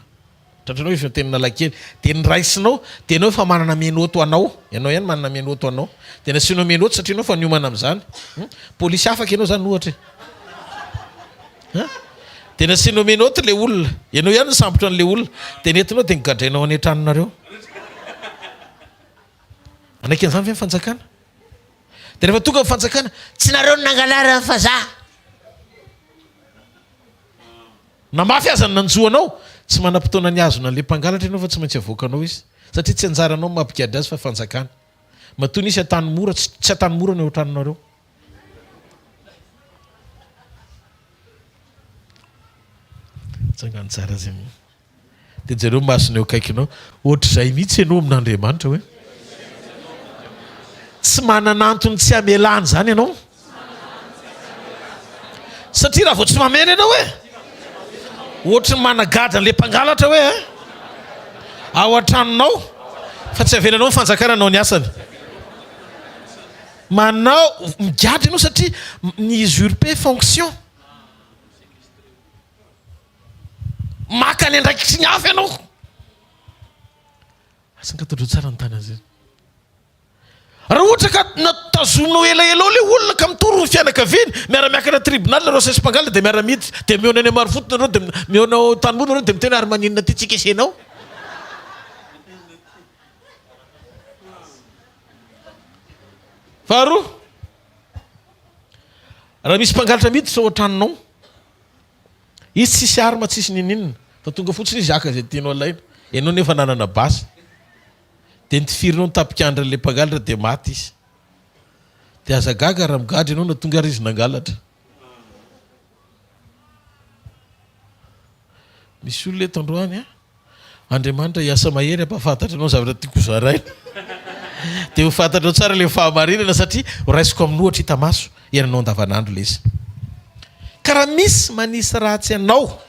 tratranao efa tenina lakely dia nyraisinao dia ianao efa manana menoto anao, ianao ihany manana menoto anao dia nasianao menoto satria ianao fa niomana amin'izany. Polisy afaka ianao zany ohatra dia nasianao menoto le olona, ianao ihany nysambotra an'le olona dia nentinao dia nigadrainao any an-tranonareo. Anaiky an'izany ve ny fanjakana? Dia rehefa tonga ny fanjakana tsy nareo nangalara fa za namafy aza ny nanjoanao, tsy manam-potoana ny azona an'le mpangalatra ianao fa tsy maintsy avoakanao izy satria tsy anjaranao mampikady azy fa fanjakana. Matoa nisy atany mora, tsy atany mora ny eo an-tranonareo. Tsangany tsara zay. Dia jareo masony eo akaikinao ohatr'izay mihitsy ianao amin'Andriamanitra hoe tsy mananantony tsy amelany zany ianao satria raha vao tsy mamena ianao ohatry ny managadra an'le mpangalatra hoe ao an-tranonao fa tsy avelanao ny fanjakana anao ny asany. Manao migadra ianao satria ny usurper fonction, maka ny andraikitry ny hafa ianao. Asangatodro tsara ny tany azy. Raha ohatra ka natazominao elaela le olona ka mitory ny fianakaviany miara-miakana tribunal nareo sesy mpangala dia miara-miditra dia miona any amarofoto nareo dia miona tanymony nareo dia miteny ary maninona ty tsika esenao. Faharoa, raha misy mpangalatra miditra ao an-tranonao izy tsisy arma tsisy nininina fa tonga fotsiny izy aka zay tianao alaina, ianao nefa nanana basy dia nitifirinao nytapikandra n'le mpangalatra dia maty izy dia aza gaga raha migadra ianao na tonga ary izy nangalatra. Misy olona eto androany Andriamanitra hiasa mahery ampafantatra anao zavatra tiako zaraina dia ho fantatrao tsara le fahamarinana satria raisiko amin'ny ohatra hita maso iananao andavanandro le izy. Ka raha misy manisy ratsy ianao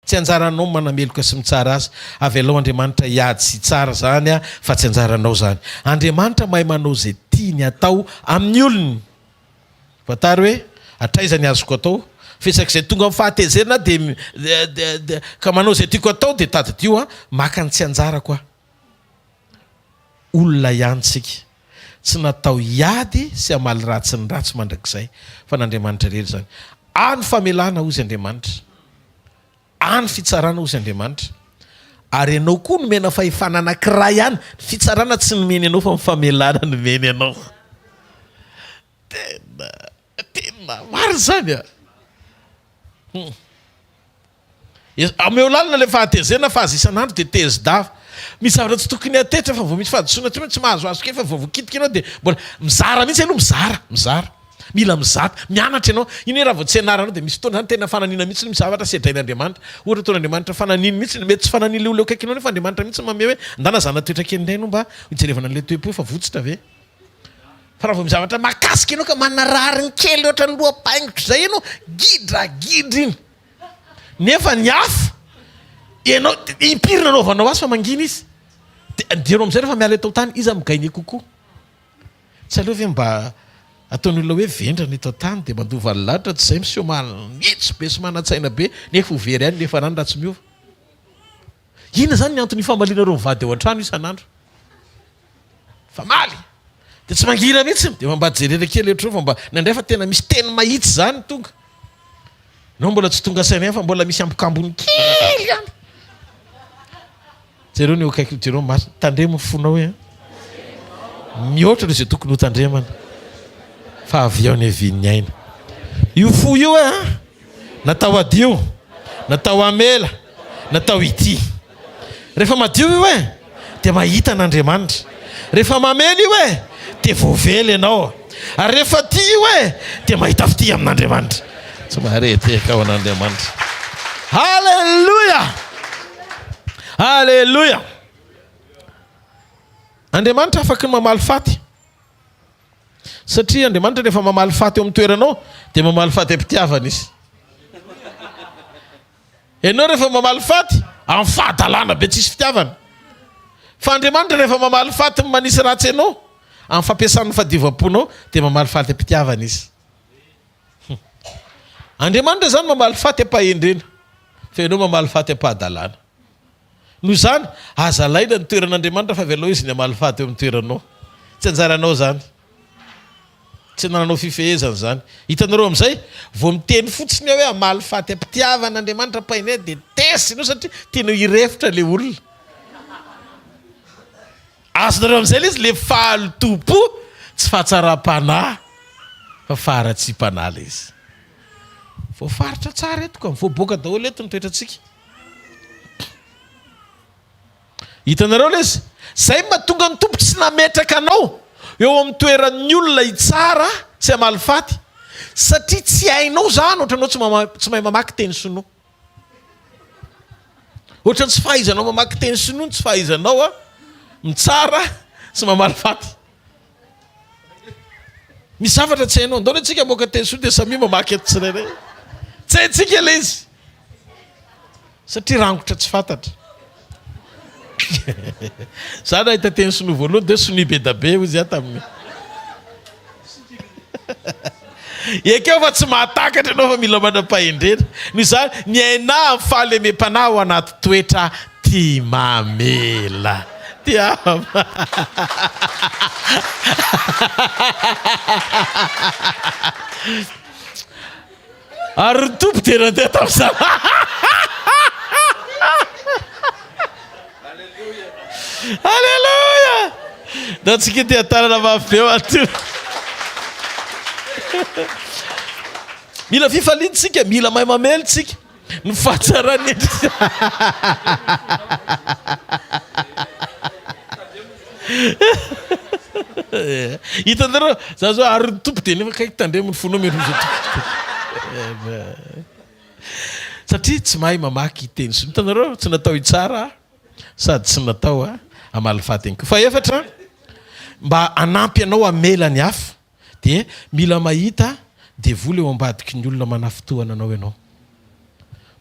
tsy anjaranao manameloka sy mitsara azy avy alao Andriamanitra hiady sy tsara zany fa tsy anjaranao zany. Andriamanitra mahay manao zay tiany atao amin'ny olony. Fatary hoe atraizany azoko atao fesak'izay tonga amin'ny fahatezerana dia ka manao zay tiako atao dia tadidio maka ny tsy anjarako olona ihany tsika tsy natao hiady sy hamaly ratsy ny ratsy mandrakizay fa n'Andriamanitra rery zany. Any famelana ozy Andriamanitra, any fitsarana ozy Andriamanitra, ary ianao koa nomena fahefana anankiray ihany. Fitsarana tsy nomeny ianao fa mifamelana nomeny ianao. Tena maro zany ame olana le fahatezena fa azy isan'andro dia tezy dava misy zavatra tsy tokony atetra fa vao misy fahadisoana tsy mahazo azo ke fa vao vokitika ianao dia mbola mizara mihitsy aloha mizara mila mizata mianatra ianao ino hoe raha vao tsy ianaranao dia misy fotoana zany tena fananina mihitsy misy zavatra sedrain'Andriamanitra ohatra ataon'Andriamanitra fananiny mihitsy mety tsy fananiny leo kaikinao nefa Andriamanitra mihitsy mame hoe ndana zana toetra kely no mba hijerevana an'ilay toe-po fa votsitra ve fa raha vao mizavatra makasika ianao ka manarariny kely ohatra ny loha-paingitra zay ianao gidragidra iny nefa ny hafa ianao impirina anaovanao azy fa mangina izy dia dianao am'izay rehefa miala tao tany izy amigainy kokoa tsy aleo ve mba ataon'olona hoe vendra ny tao tany dia mandova lalitra tsy zay miseo manitsy be sy manatsaina be nefa ho very any nefa rany raha tsy miova ina zany ny antony famaliana reo mivady ao an-trano isan'andro famaly dia tsy mangina mihitsy dia mba jerena kely ohatrao fa mba nandray fa tena misy teny mahitsy zany tonga nao mbola tsy tonga saina fa mbola misy ampokambony kely any jereo ny akaiky jereo masy tandremo fonao hoe mihoatra le zay tokony ho tandremana fa avy ao ny avin'ny aina io fo io natao adio natao amela natao ity rehefa madio io dia mahita an'Andriamanitra rehefa mamela io dia voavely ianao ary rehefa ty io dia mahita fity amin'Andriamanitra tsy mahareteka ao an'Andriamanitra halleluja halleluja Andriamanitra afaka ny mamaly faty satria Andriamanitra rehefa mamaly faty eo amin'ny toeranao dia mamaly faty am-pitiavana izy ianao rehefa mamaly faty amin'ny fahadalàna be tsisy fitiavana fa Andriamanitra rehefa mamaly faty manisy ratsy ianao amin'ny fampiasan'ny fahadivam-ponao dia mamaly faty am-pitiavana izy Andriamanitra zany mamaly faty am-pahendrena fa ianao mamaly faty am-pahadalàna noho izany azalaina ny toeran'Andriamanitra fa avy aloha izy ny hamaly faty eo amin'ny toeranao tsy anjaranao zany tsy nananao fifehezana zany hitanareo amin'izay vao miteny fotsiny hoe hamaly faty am-pitiavan'Andriamanitra pahinay dia tesy ianao satria tianao hirefitra le olona azonareo amin'izay le izy le fahalotompo tsy fahatsara-panahy fa faharatsy-panahy le izy voafaritra tsara etoko voaboaka daholo eto ny toetrantsika hitanareo le izy zay mahatonga ny tompo tsy nametraka anao eo amin'ny toeran'ny olona hitsara tsy hamaly faty satria tsy hainao zany ohatranao tsy mahay mamaky teny sonoa ohatrany tsy fahaizanao mamaky teny sonoa tsy fahaizanao mitsara sy mamaly faty misy zavatra tsy hainao ndao le tsika moka teny sonoa dia samy mamaky eto tsirairay tsy haintsika le izy satria rangotra tsy fantatra za nahita teny sonoa voalohany dia sonia be da be izy tamin'ny ekeo fa tsy mahatakatra ianao fa mila manam-pahendrena noho izany ny aina amin'ny fahalemem-panahy ao anaty toetra tia mamela tia ary ny tompo tena ndeha tamin'izany halleluja da tsika tia tanana mafy ato mila fifaliantsika mila mahay mamely tsika ny fahatsarany hitanareo za zao ary ny tompo dia nefa kaiky tandremony fonao miroza satria tsy mahay mamaky teny so hitanareo tsy natao hitsara sady tsy natao hamaly faty ihany koa fa efatra mba anampy anao amela ny hafa dia mila mahita devoly eo ambadiky ny olona manafitohana anao ianao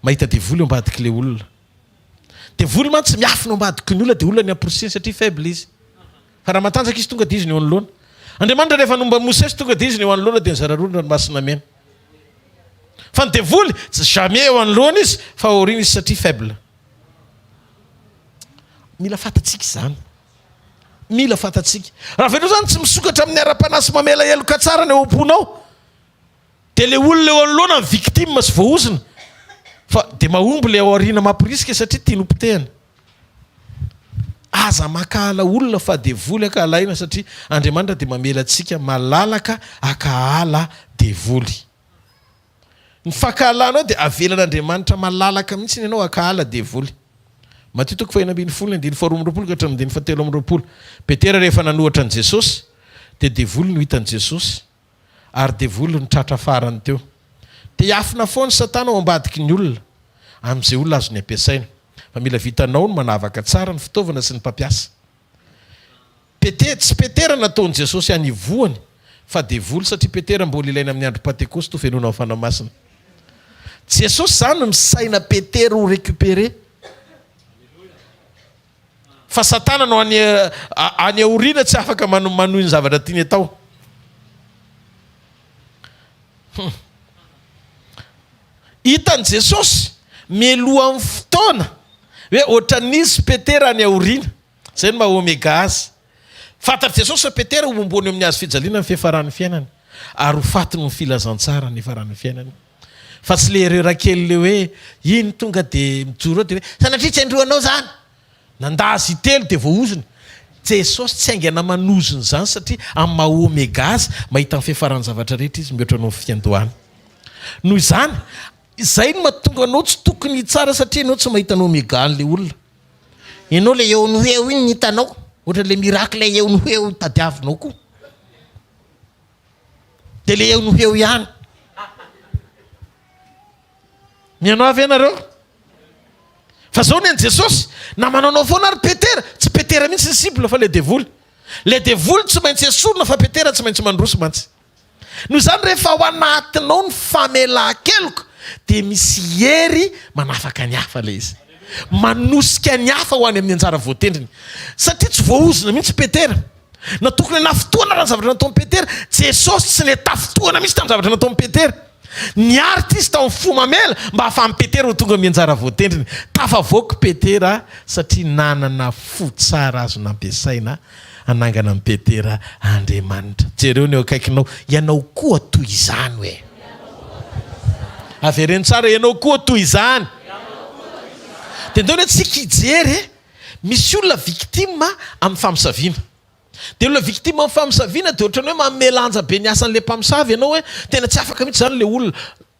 mahita devoly eo ambadiky le olona devoly man tsy miafina ambadiky ny olona dia olona ny amporosiny satria faible izy fa raha matanjaka izy tonga dia izy ny eo anoloana Andriamanitra rehefa nomba mosesy tonga dia izy ny eo anoloana dia nizararolona ny masina mena fa ny devoly tsy jamais eo anoloana izy fa aoriana izy satria faible mila fatatsika izany mila fatatsika raha venao zany tsy misokatra amin'ny ara-panasy mamela eloka tsara ny eo am-ponao dia le olona eo anoloana ny victime sy voaozina fa dia mahomby le ao ariana mampirisika satria tia nompotehana aza makahala olona fa devoly akahalaina satria Andriamanitra dia mamela antsika malalaka akahala devoly ny fakahalanao dia avelan'Andriamanitra malalaka mihitsy ianao akahala devoly Matio toko fahinambiny folo andiny faharoa am'roapolo ka hatramin'ny diny fatelo am'roapolo. Petera rehefa nanohatra an' Jesosy dia devoly no hitan' Jesosy ary devoly no tratra farany teo. Te hiafina foana Satana ao ambadiky ny olona amin'izay olona azo ny ampiasaina. Fa mila vitanao no manavaka tsara ny fitaovana sy ny mpampiasa. Tsy Petera nataon'i Jesosy hanivoany fa devoly satria Petera mbola ilaina amin'ny andro Pentekoste ho fenona ao fanamasina. Jesosy zany no misaina Petera ho récupéré. Fa Satana no any aoriana tsy afaka manohy ny zavatra tiany atao. Hitan'i Jesosy mialoha amin'ny fotoana hoe ohatran'izy Petera any aoriana. Zay no maha omega azy. Fantatr' Jesosy fa Petera ho mombony amin'ny hazo fijaliana ny fiafaran'ny fiainany ary ho fatiny ny filazantsara ny fiafaran'ny fiainany. Fa tsy le rera kely le hoe iny tonga dia mijoro dia hoe sanatria tsy androanao zany. Nandazy telo dia voaozony. Jesosy tsy aingana manozony zany satria amin'ny maha omega azy mahita ny fiafaran'ny zavatra rehetra izy mihoatra anao fiandohany. Noho izany, izay no mahatonga anao tsy tokony hitsara satria anao tsy mahita ny omega an'ilay olona. Ianao le eo ny hoeo iny hitanao. Ohatra le miracle eo ny hoeo tadiavinao koa. Dia le eo ny hoeo ihany. Mianao avy ianareo? Fa zao ny an' Jesosy na mananao foana ary Petera, tsy Petera mihitsy ny cible fa le devoly. Le devoly tsy maintsy esorina fa Petera tsy maintsy mandroso mantsy. Noho izany rehefa ao anatinao ny famelan-keloka dia misy hery manafaka ny hafa le izy. Manosika ny hafa ho any amin'ny anjara voatendriny. Satria tsy voaozona mihitsy Petera. Na tokony nafotoana raha ny zavatra nataon'i Petera, Jesosy tsy netafotoana mihitsy tamin'ny zavatra nataon'i Petera. Niaritra izy tao amin'ny fo mamela mba hahafahan'i Petera ho tonga amin'ny anjara voatendriny. Tafavoaka Petera satria nanana fo tsara azo nampiasaina hanangana amin'ny Petera Andriamanitra. Jereo ny eo akaikinao, ianao koa toy izany hoe. Avereny tsara, ianao koa toy izany. Dia ndao hoe tsika hijery misy olona victime amin'ny famisaviana. Dia olona victime amin'ny famisaviana dia ohatrany hoe mamelanja be ny asan'ilay mpamosavy ianao hoe tena tsy afaka mihitsy zany ilay olona.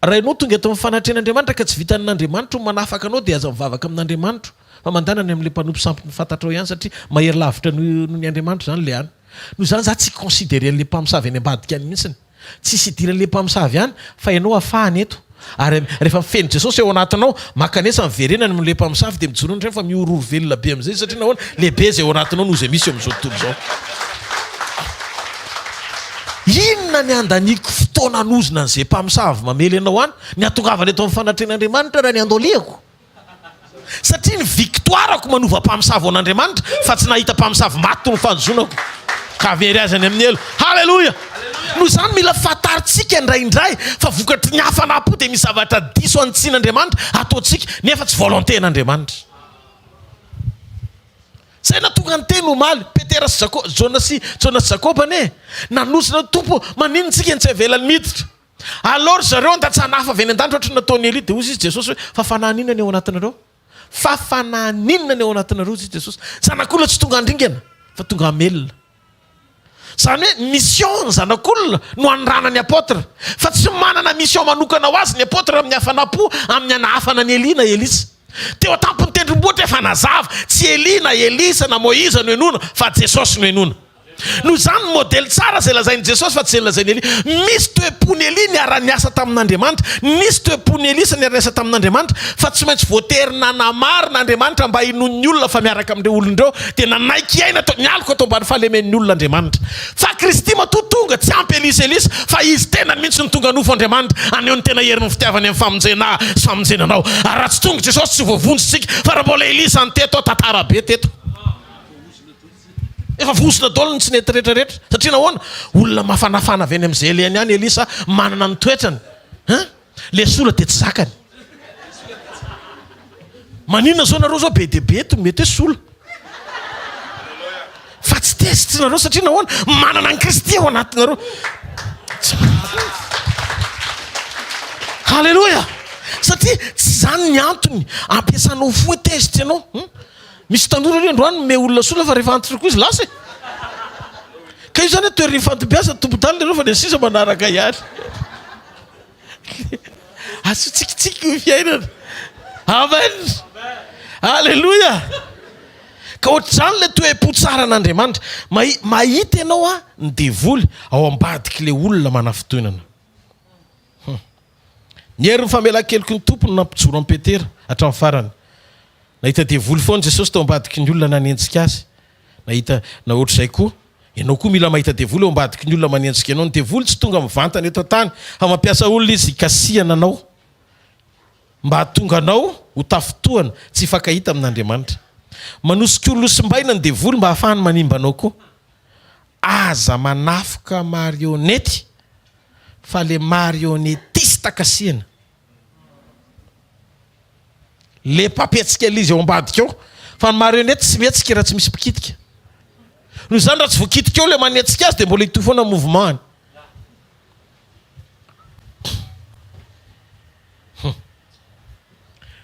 Raha ianao tonga eto amin'ny fanatrehan'Andriamanitra ka tsy vitan'Andriamanitra ho manafaka anao dia aza mivavaka amin'Andriamanitra. Fa mandanany amin'ilay mpanompo sampy ny fantatrao ihany satria mahery lavitra noho ny Andriamanitra zany ilay any. Noho izany za tsy considéré an'ilay mpamosavy any ambadika any mihitsiny. Tsy sidiran'ilay mpamosavy ihany fa ianao afahany eto. Ary rehefa mifeny Jesosy eo anatinao makanesa miverenany amin'ilay mpamosavy dia mijoro ny fa miororo velona be amin'izay satria nahoana lehibe izay eo anatinao noho izay misy eo amin'izao tontolo izao. Inona ny andaniko fotoana anozona an'izay mpamosavy mamely anao any ny atongavana eto amin'ny fanatrehan'Andriamanitra raha ny andoliako. Satria ny victoirako manova mpamosavy ao an'Andriamanitra fa tsy nahita mpamosavy maty ny fanjozonako. Ka very azy any amin'ny elo. Halleluja! Noho izany mila fataritsika indraindray fa vokatry ny hafanapo dia misy zavatra diso antsian'Andriamanitra ataontsika nefa tsy volonté n'Andriamanitra. Zay natonga ny teny omaly Petera sy Jona sy Jakoba ane nanosina tompo maninontsika tsy avelany miditra. Alors zareo andatsana hafa avy any an-danitra ohatra nataony Elia dia ozy izy Jesosy hoe fa fananinona ny eo anatinareo? Fa fananinona ny eo anatinareo izy Jesosy? Zanak'olona tsy tonga andringana fa tonga amelona. Zany hoe mission zanak'olona no anranany apôtre fa tsy manana mission manokana ho azy ny apôtre amin'ny hafanapo amin'ny anahafana ny Elia na Elisa. Teo atampony tendrombohitra efa nazava tsy Elia na Elisa na Moïse no henona fa Jesosy no henona. Noho izany modèle tsara zay lazain'i Jesosy fa tsy zay lazain'i Elia. Misy toe-pony Elia niara-niasa tamin'Andriamanitra, misy toe-pony Elisa niara-niasa tamin'Andriamanitra fa tsy maintsy voatery nanamarinaandriamanitra mba hinon'ny olona fa miaraka amin'ireo olon'ireo dia nanaiky aina nialoko atao mbany fahalemen'ny olon'Andriamanitra. Fa Kristy matoa tonga tsy ampy Elisa fa izy tena mihitsy ny tonga nofo Andriamanitra aneo ny tena herin'ny fitiavany amin'ny famonjena sy famonjenanao. Raha tsy tonga Jesosy tsy voavonjitsika fa raha mbola Elisa ny teto tantara be teto. Efa vosona daoliny tsy nety rehetrarehetra satria nahoana olona mafanafana avy any amin'izay lehany any Elisa manana ny toetrany. Le sola dia tsy zakany. Maninona zao nareo zao be dia be eto mety hoe sola. Fa tsy tezitra nareo satria nahoana manana ny Kristy ao anatinareo. Halleluja! Satria tsy zany ny antony ampiasanao fo tezitra ianao. Misy tanora ry androany me olona sola fa rehefa antitra koa izy lasa. Ka io zany toeriny fantompiasa tompotany lereo fa ny sisa manaraka ihany. Aso tsikitsiky ho fiainana. Amen. Alleloia. Ka ohatr'izany le toe-po tsara an'Andriamanitra. Mahita ianao a ny devoly ao ambadiky le olona manafitonana. Nyery ny famela-keloky ny tompony nampijoro amin'ny Petera hatramin'ny farany. Nahita devoly foana Jesosy tao ambadiky ny olona nanenjika azy. Na ohatr'izay koa, ianao koa mila mahita devoly ao ambadiky ny olona manenjika ianao. Ny devoly tsy tonga mivantana eto an-tany fa mampiasa olona izy ikasihana anao mba hahatonga anao ho tafotohana tsy hifankahita amin'Andriamanitra. Manosika olosim-baina ny devoly mba hahafahany manimba anao koa. Aza manafika marionnette fa le marionnettiste kasihana. Le mpapetsika izy ao ambadika ao fa ny marionnette tsy mihetsika raha tsy misy mpikitika. Noho izany raha tsy voakitika eo le manetsika azy dia mbola hitohy foana mouvement-ny.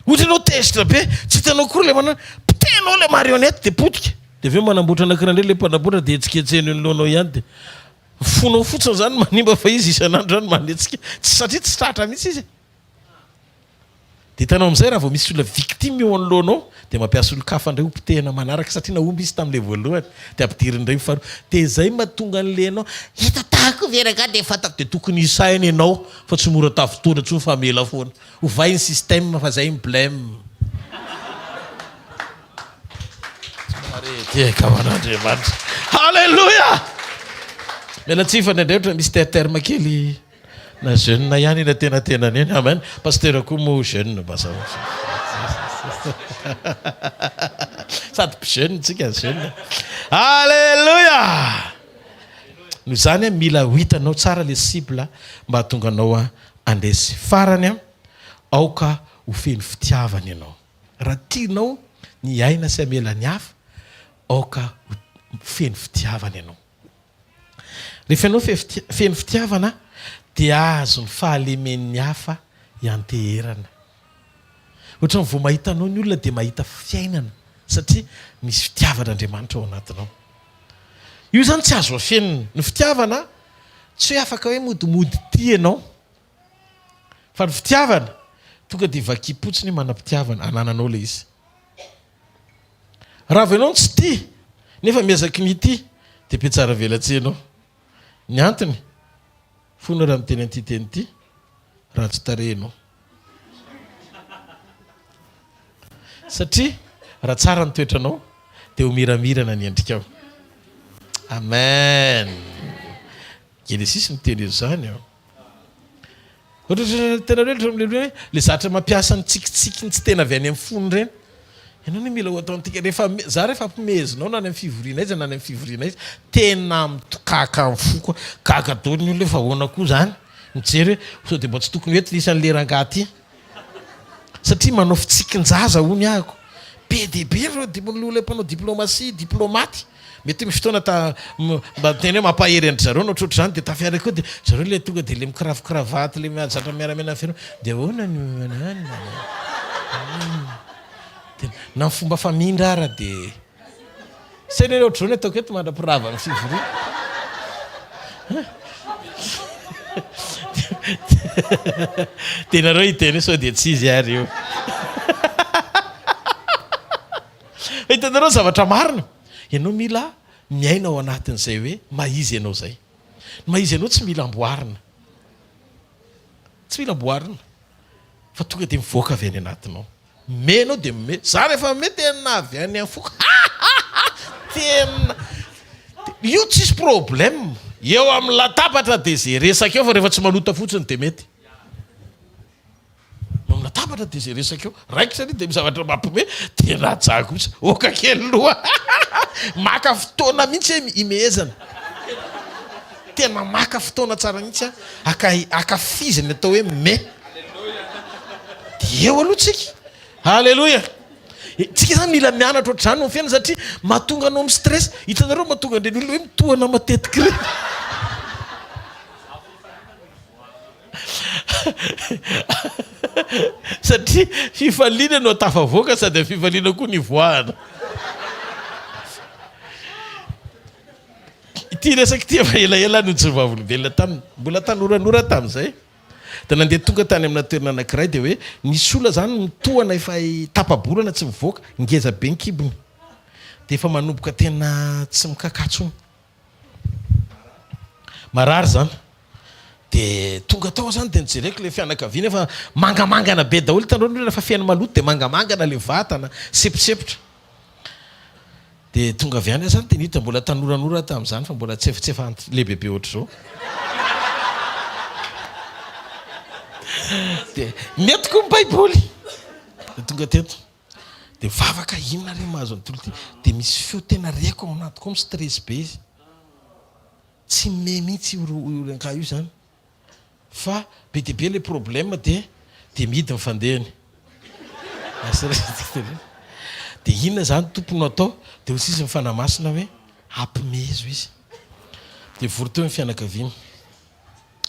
Ohatra ianao tezitra be tsy hitanao kory le manana pitenao le marionnette dia potika. Dia aveo manamboatra anankiray le mpanamboatra dia etsiketsehany ny loanao ihany dia fonao fotsiny zany manimba fa izy isan'andro zany manetsika satria tsy tratra mihitsy izy. Dia hitanao amin'izay raha vao misy olona victime eo anoloanao dia mampiasa olo-kafa indray ho potehana manaraka satria naomby izy tamin'ilay voalohany dia ampidiriny indray faharoa. Dia zay mahatonga an'le anao eto tahako veraka dia fantako dia tokony isaina ianao fa tsy mora tafotoana tsy famela foana. Ovay ny système fa zay ny blème. Kavan'Andriamanitra. Halleluia. Mialatsifana indray ohatra misy terme kely na jeune ihany na tena eny. Amen. Pasteur koa mo jeune basa. Sady jeune tsika jeune. Halleluia. Noho izany mila ho hitanao tsara le cible mba hahatonga anao andesy farany aoka ho feno fitiavana ianao. Raha tianao ny aina sy amela ny hafa aoka ho feno fitiavana ianao. Rehefa ianao feno fitiavana dia azo ny fahalemen'ny hafa ianteherana. Ohatra vao mahita anao ny olona dia mahita fiainana satria misy fitiavan'Andriamanitra ao anatinao. Io zany tsy azo afenina. Ny fitiavana tsy hoe afaka hoe modimody ty ianao fa ny fitiavana tonga dia vakipotsiny manam-pitiavana anananao le izy. Raha vao ianao tsy tia nefa miazaky ny ity dia mpietsara velatsy ianao. Ny antony fona raha miteny an'ity teny ity raha tsy tarehinao. Satria raha tsara ny toetranao dia ho miramirana ny endrikao. Amen. Genesis miteny izany ao. Ohatra tena hoe le zatra mampiasa ny tsikitsikiny tsy tena avy any amin'ny fony ireny. Ianao ny mila ho atao antika za rehefa ampimezinao na any amin'ny fivoriana izy na any amin'ny fivoriana izy tena mitokaka amin'ny foko gaga daholo ny olona efa ahoana koa zany mijery hoe sao dia mba tsy tokony hoe ty isan'ny leranga ty satria manao fitsikin-jaza hoy ny ahako be dia be reo olona mpanao diplomatie diplomaty mety misy fotoana mba teny hoe mampahery endry zareo no ohatrohatr'izany dia tafiara koa dia zareo le tonga dia le mikiravikravaty le zatra miaramena fianao dia ahoana ny na ny fomba famindra ara dia saina hoe ohatr'izao ny ataoko eto mandrapirava amin'ny fivoriana. Tenareo hiteny sao dia tsy izy ary io. Hitanareo zavatra marina. Ianao mila miaina ao anatin'izay hoe maizy ianao zay. Maizy ianao tsy mila amboarina. Tsy mila amboarina. Fa tonga dia mivoaka avy any anatinao. Menao dia me. Za rehefa me tena avy any amin'ny foko. Tena. Io tsisy problème. Eo amin'ny latabatra dia zay resaka eo fa rehefa tsy manota fotsiny dia mety. Amin'ny latabatra dia zay resaka eo. Raikitra dia zavatra mampime dia rajako mihitsy. Oka kely loha. Maka fotoana mihitsy imehezana. Tena maka fotoana tsara mihitsy akafiziny atao hoe me. Dia eo aloha tsika. Halleluia. Tsika zany mila mianatra ohatr'izany no fiaina satria mahatonga anao amin'ny stress. Hitanareo mahatonga an'ireny olona hoe mitohana matetika ireny. Satria fifaliana no tafavoaka sady fifaliana koa ny voahana. Ity resaka ity efa elaela no tsy vavolombelona taminy mbola tanoranora tamin'izay da nandeha tonga tany amina toerana anankiray de hoe nisy olona zany mitohana efa tapabolana tsy mivoaka ngeza be ny kibony de efa manomboka tena tsy mikakatsony marary zany de tonga tao zany de nijereko le fianakaviana efa mangamangana be daholo tanao rehefa fiaina maloto de mangamangana le vatana seposepotra de tonga avy any zany de nita mbola tanoranora tam'izany fa mbola tsefitsefa lehibebe ohatr' zao de metiko ny baiboly de tonga teto de vavaka inona re mahazo antolo ty de misy feo tena reko ao anaty koa mistress be izy tsy me mihitsy orenka io zany fa be de be le problème de mihidy mifandehany de inona zany tompony atao de aussi izy mifanamasina hoe ampimezo izy de vory teo ny fianakaviana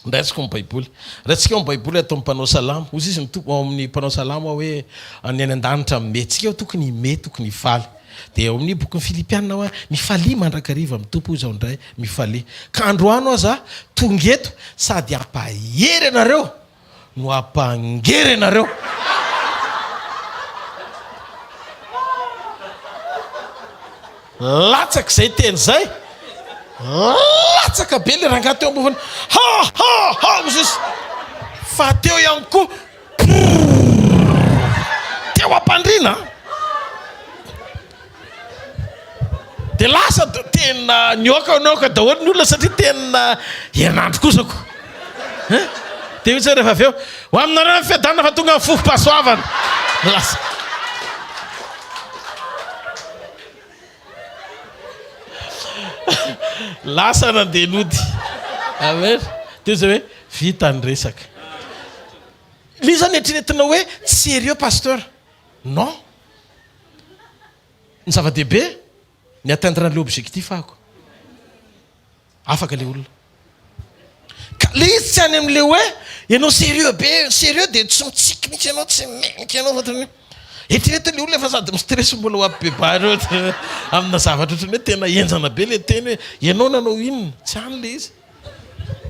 ndraitsika ny baiboly ratsika ao ny baiboly atao mpanao salamo ozy izy mitompo ao amin'ny mpanao salamo hoe any any an-danitra metsika ao tokony me tokony faly de ao amin'ny boky ny filipianina hoa mifaly mandrakariva mitompo izy ao ndray mifaly ka androano aza tongeto sady ampahery anareo no ampangery anareo latsaka zay teny zay latsaka be le rangaha teo ambovany ha mosisy fa teo ihany koa teo ampandrina de lasa tena nioka daholo ny olona satria tena herinandro kosako de mitsy rehefa avy eo ho aminareo fiadana fa tonga ny fofo-pasoavana lasa lasa nandeha nody amen teo zay hoe vita ny resaka li zany eritreretina hoe sérieux pasteur non ny zava-dehibe ny atteindre le objectif ako afaka le olona ka le izy tsy any am'le hoe ianao sérieux be sérieux de tsy mitsiky mihitsy ianao tsy menika ianao fatrany eritrereto le olona efa sady mistress mbola ho ampibebary amina zavatra ohatrany hoe tena enjana be le teny hoe ianao nanao inona tsy any le izy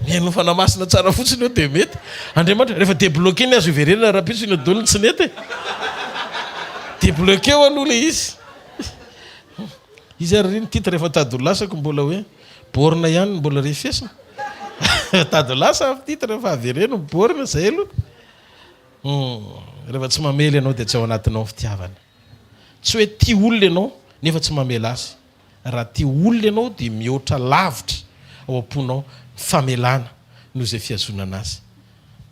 miaino fanamasina tsara fotsiny eo de mety andriamanitra rehefa débloqué ny azo iverena rahampitso iny adolony tsy nety débloqué ho aloha le izy ary riny titre rehefa tady lasako mbola hoe borina ihany mbola refesina tady lasa titre rehefa averena borina zay aloha rehefa tsy mamely ianao de tsy ao anatinao fitiavana tsy hoe tia olona ianao nefa tsy mamela azy raha tia olona ianao de mihoatra lavitra ao am-ponao famelana noho zay fiazonana azy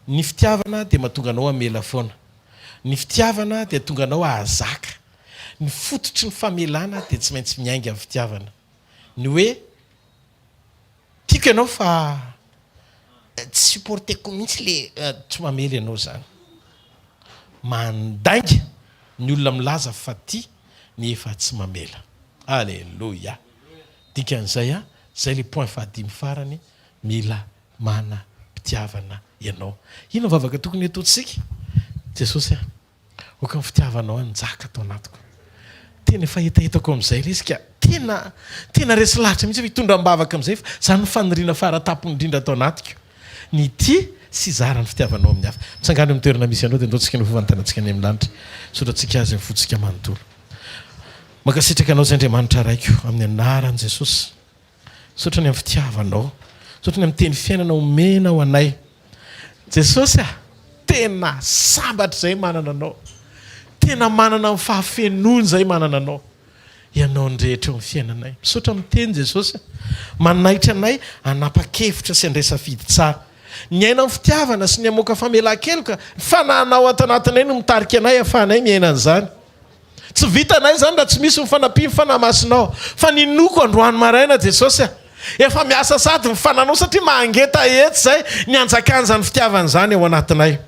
ny fitiavana de mahatonga anao amela foana ny fitiavana de tonga anao ahazaka ny fototry ny famelana de tsy maintsy miainga amin'ny fitiavana ny hoe tiako ianao fa tsy supporteko mihitsy le tsy mamely ianao zany mandainga ny olona milaza fa ty ny efa tsy mamela alleloia dikan'izay zay le point fahadimy farany mila mana mpitiavana ianao ino vavaka tokony ataotsika jesosy oka ny fitiavanao anjaka atao anatiko tena efa hetahitako am'izay le izy ka tena resy lahatra mihitsy fitondram-bavaka am'izay fa zany fanirina faratapony indrindra atao anatiko ny ty sy zara ny fitiavanao amin'ny hafa mitsangany amin'ny toerana misy anao de ndotsika ny fovantanantsika any amin'ny lanitra sotratsika azy amin'ny fotsika manontolo makasitraka anao zay andriamanitra raiko amin'ny anaran' jesosy sotrany amin'ny fitiavanao sotrany amin'ny teny fiainana omena ho anay jesosy tena sambatra zay manana anao tena manana ny fahafenony zay manana anao ianao ndrehetra eo amin'ny fiainanay misaotra miteny jesosy manaitra anay anapa-kevitra sy andraisafidy tsara ny aina amin'ny fitiavana sy ny amoaka famelan-keloka fananao atanatinay no mitarika anay afahanay miaina an'izany tsy vitanay zany raha tsy misy mifanampi mifanamasinao fa ninoko androany maraina jesosy efa miasa sady mifananao satria mahangeta etsy zay ny anjakanjany fitiavana zany ao anatinay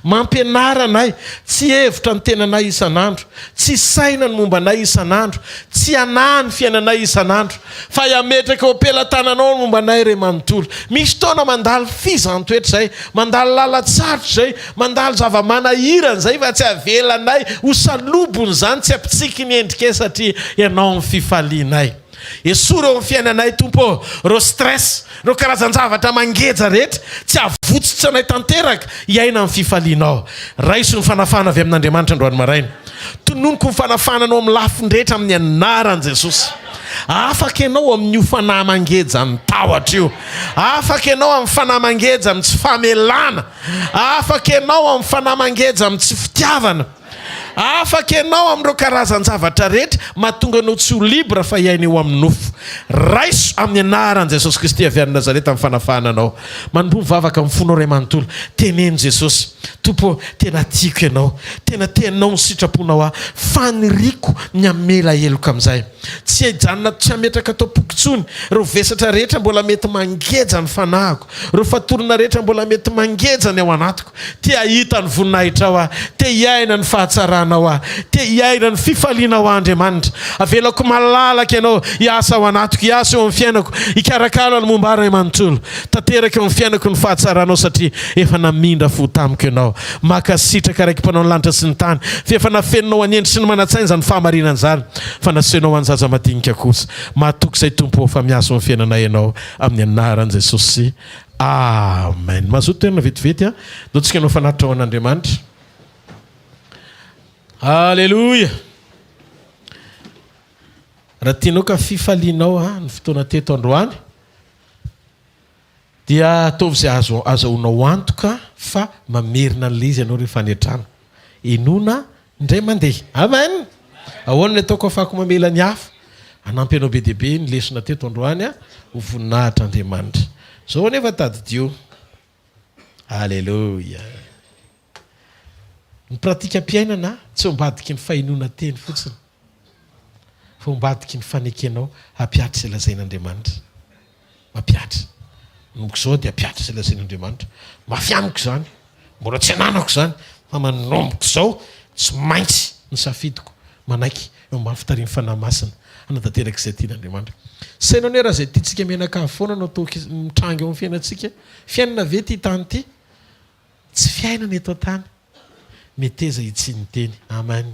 mampianaranay tsy hevitra ny tenanay isan'andro tsy saina ny momba anay isan'andro tsy anahy ny fiainanay isan'andro fa iametraka opelantananao ny momba anay re manontolo misy taona mandalo fizantoetra zay mandalo lalatsarotra zay mandalo zava-manahirana zay fa tsy avelanay ho salobony zany tsy ampitsiky ny endrika satria ianao ny fifalianay esoa reo fiainanay tompo ro stress ro karazan-javatra mangeja rehetra tsy avotsitsy anay tanteraka iaina amin'ny fifalianao raiso ny fanafana avy amin'Andriamanitra androany maraina tononoko ny fanafananao amin'ny lafindrehetra amin'ny anaran Jesosy afaka ianao amin'ny fanahy mangeja ny tahotra io afaka ianao amin'ny fanahy mangeja amin'ny tsy famelana afaka ianao amin'ny fanahy mangeja amin'ny tsy fitiavana afaka ianao amin'ireo karazan-javatra rehetra mahatonga anao tsy ho libra fa iaina eo amin'ny nofo raiso amin'ny anaran Jesosy Kristy avy any Nazareta amin'ny fanafananao manompo mivavaka amin'ny fonao ray manontolo teneno Jesosy tompo tena tiako ianao tena tenao ny sitraponao aho faniriko ny amela heloka amin'izay tsy hijanona tsy hametraka atao pokontsony reo vesatra rehetra mbola mety mangeja ny fanahiko reo fatorana rehetra mbola mety mangeja ny ao anatiko te ahita ny voninahitra aho te hiaina ny fahatsarana aho te hiaina ny fifalianao Andriamanitra avelako malalaka ianao hiasa ao anatiko hiasa eo amin'ny fiainako hikarakara ny momba ray manontolo tanteraka eo amin'ny fiainako ny fahatsaranao satria efa namindra fo tamiko ianao makasitraka raiky mpanao ny lanitra sy ny tany fa efa nafeninao anendry sy ny manatsaina izany fahamarinana izany fa nasehoanao any zaza madinika kosa mahatoky izay tompo fa miasa amin'ny fiainanay ianao amin'ny anaran Jesosy amen mazoto toerana vetivety do tsika anao fanatitra ao an'Andriamanitra Alléluia. Raha tianao ka fifalianao ny fotoana teto androany dia ataovy izay azahoanao antoka fa mamerina an'ilay izy ianao rehefa hanetrana enona indray mandeha amen ahoana ny ataoko ahafahako mamela ny hafa hanampy anao be dia be ny lesona teto androany ho voninahitra Andriamanitra zao anefa tadidio Alléluia. Ny pratika mpiainana tsy hombadiky ny fahinona teny fotsiny fa hombadiky ny fanekenao hapiatra izay lazain'Andriamanitra mapiatra nomoko izao dia hapiatra izay lazain'Andriamanitra mafiamiko izany mbola tsy ananako izany fa manomboka izao tsy maintsy ny safidiko manaiky eo ambany fitarian'ny fanahy masina hanatanteraka izay tian'Andriamanitra sainao ne raha izay tiantsika menakavy foana no atao mitrangy eo amin'ny fiainantsika fiainana ve ty tany ty tsy fiainana eto tany meteza itsiny teny amen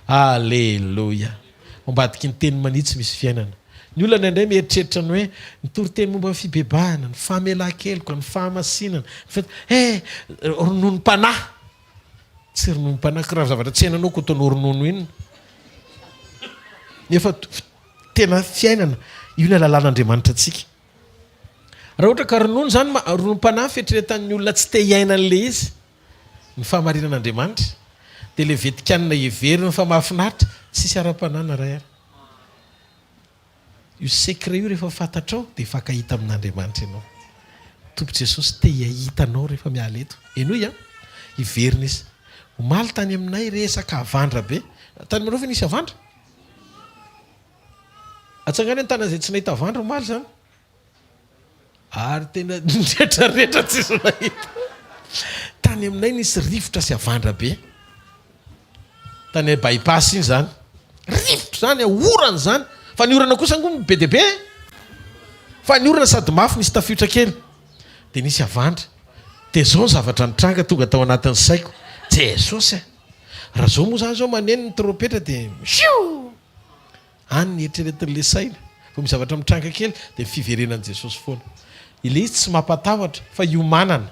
Alléluia ombadiky ny teny manitsy misy fiainana ny olona indray mieritreritra ny hoe nitory-teny momba ny fibebahana ny famelan-keloka ny fahamasinana rononom-panahy tsy rononom-panahy raha zavatra tsy hainanao ko ataonao ronono iny nefa tena fiainana io ny alalan'Andriamanitra atsika raha ohatra ka ronono zany rononom-panahy fieritreretan'ny olona tsy te hiaina n'le izy ny fahamarinan'Andriamanitra dia le vetikanina heverina fa mahafinaritra tsisy ara-panana raha ary io secret io rehefa fantatrao dia fakahita amin'Andriamanitra ianao tompo Jesosy te hiahitanao rehefa miala eto enoy hiverina izy omaly tany aminay resaka avandra be tany manao fa nisy avandra atsangany ny tana izay tsy nahita avandra omaly zany ary tena rehetrarehetra tsisy nahita tany aminay nisy rivotra sy avandra be tany bypass iny zany rivotra zany orana zany fa ny orana kosa ngo be dia be fa ny orana sady mafy nisy tafiotra kely dia nisy avandra dia zao ny zavatra nitranga tonga tao anatin'ny saiko Jesosy raha zao moa zany zao maneno ny trompetra dia shio any ny eritreretin'le saina fa misy zavatra mitranga kely dia fiverenan'i Jesosy foana ile izy tsy mampatahotra fa iomanana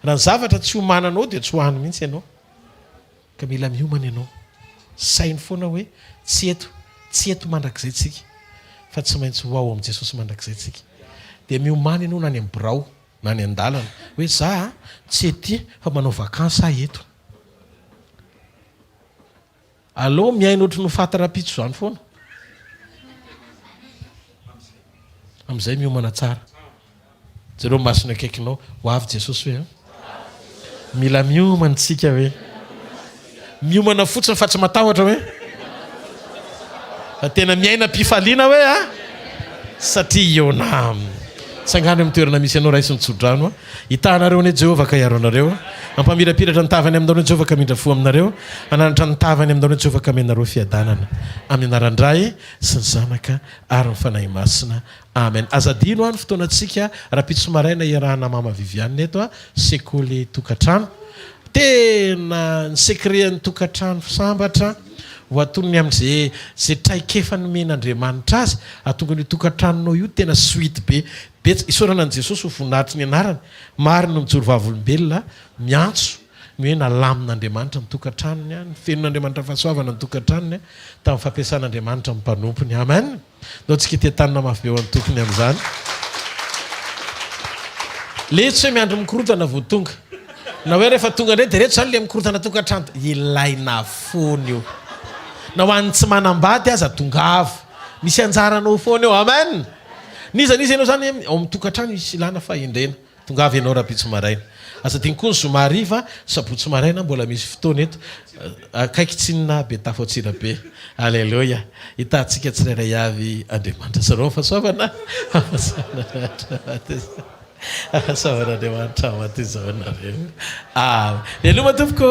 raha ny zavatra tsy homananao dia tsy hohany mihitsy ianao ka mila miomana ianao sainy foana hoe tsy eto mandrakizay tsika fa tsy maintsy ho ao amin'i Jesosy mandrakizay tsika dia miomana ianao na ny amin'ny birao na ny an-dalana hoe za tsy ety fa manao vakansy ahy eto alo miaina ohatry no fahatara-pitso zany foana amin'izay miomana tsara zareo masina akaikinao ho avy Jesosy hoe mila miomana tsika hoe miomana fotsiny fa tsy matahotra hoe fa tena miaina mpifaliana hoe satria eona sangany amin'ny toerana misy ianao raisy nitsodrano hitahanareo ane Jehovah ka hiaro anareo ampamirapiratra ny tavany aminao Jehovah ka mindra fo aminareo ananatra ny tavany aminao Jehovah ka amenareo fiadanana amin'ny anarandray sy ny zanaka ary ny fanahy masina amen azadino any fotoanantsika raha pitso maraina iarahana mama Viviane eto sekoly tokatrano tena ny secret ny tokatrano sambatra ho atonony amin'izay traikefa nomen'Andriamanitra azy atonga ny tokantranonao io tena suite be isaorana an' Jesosy ho voninahitry ny anarany mariny no mijoro vavolombelona miantso ny hoe nalamin'Andriamanitra ny tokantranony any fenon'Andriamanitra fahasoavana ny tokantranony tamin'ny fampiasan'Andriamanitra amin'ny mpanompony amen nao tsika tia tanina mafy be ho an'ny tokony amin'izany le tsy hoe miandro mikorotana vo tonga na hoe rehefa tonga ndray de reto zany le mikorotana tokantrano ilaina fony io na ho an'ny tsy manambady aza tongavo misy anjaranao foana eo amen nizanizy ianao zany ao amin'ny tokantrano isy ilana fa indrena tongavo ianao raha-pitso maraina asa tiany koa ny zomariva sabotsy maraina mbola misy fotoana eto akaiky tsinina be tafoatsira be alleloia hitantsika tsirairay avy Andriamanitra zareo fahasoavana ahasavan'Andriamanitra amaty zao nareo. Aleluia tompoko.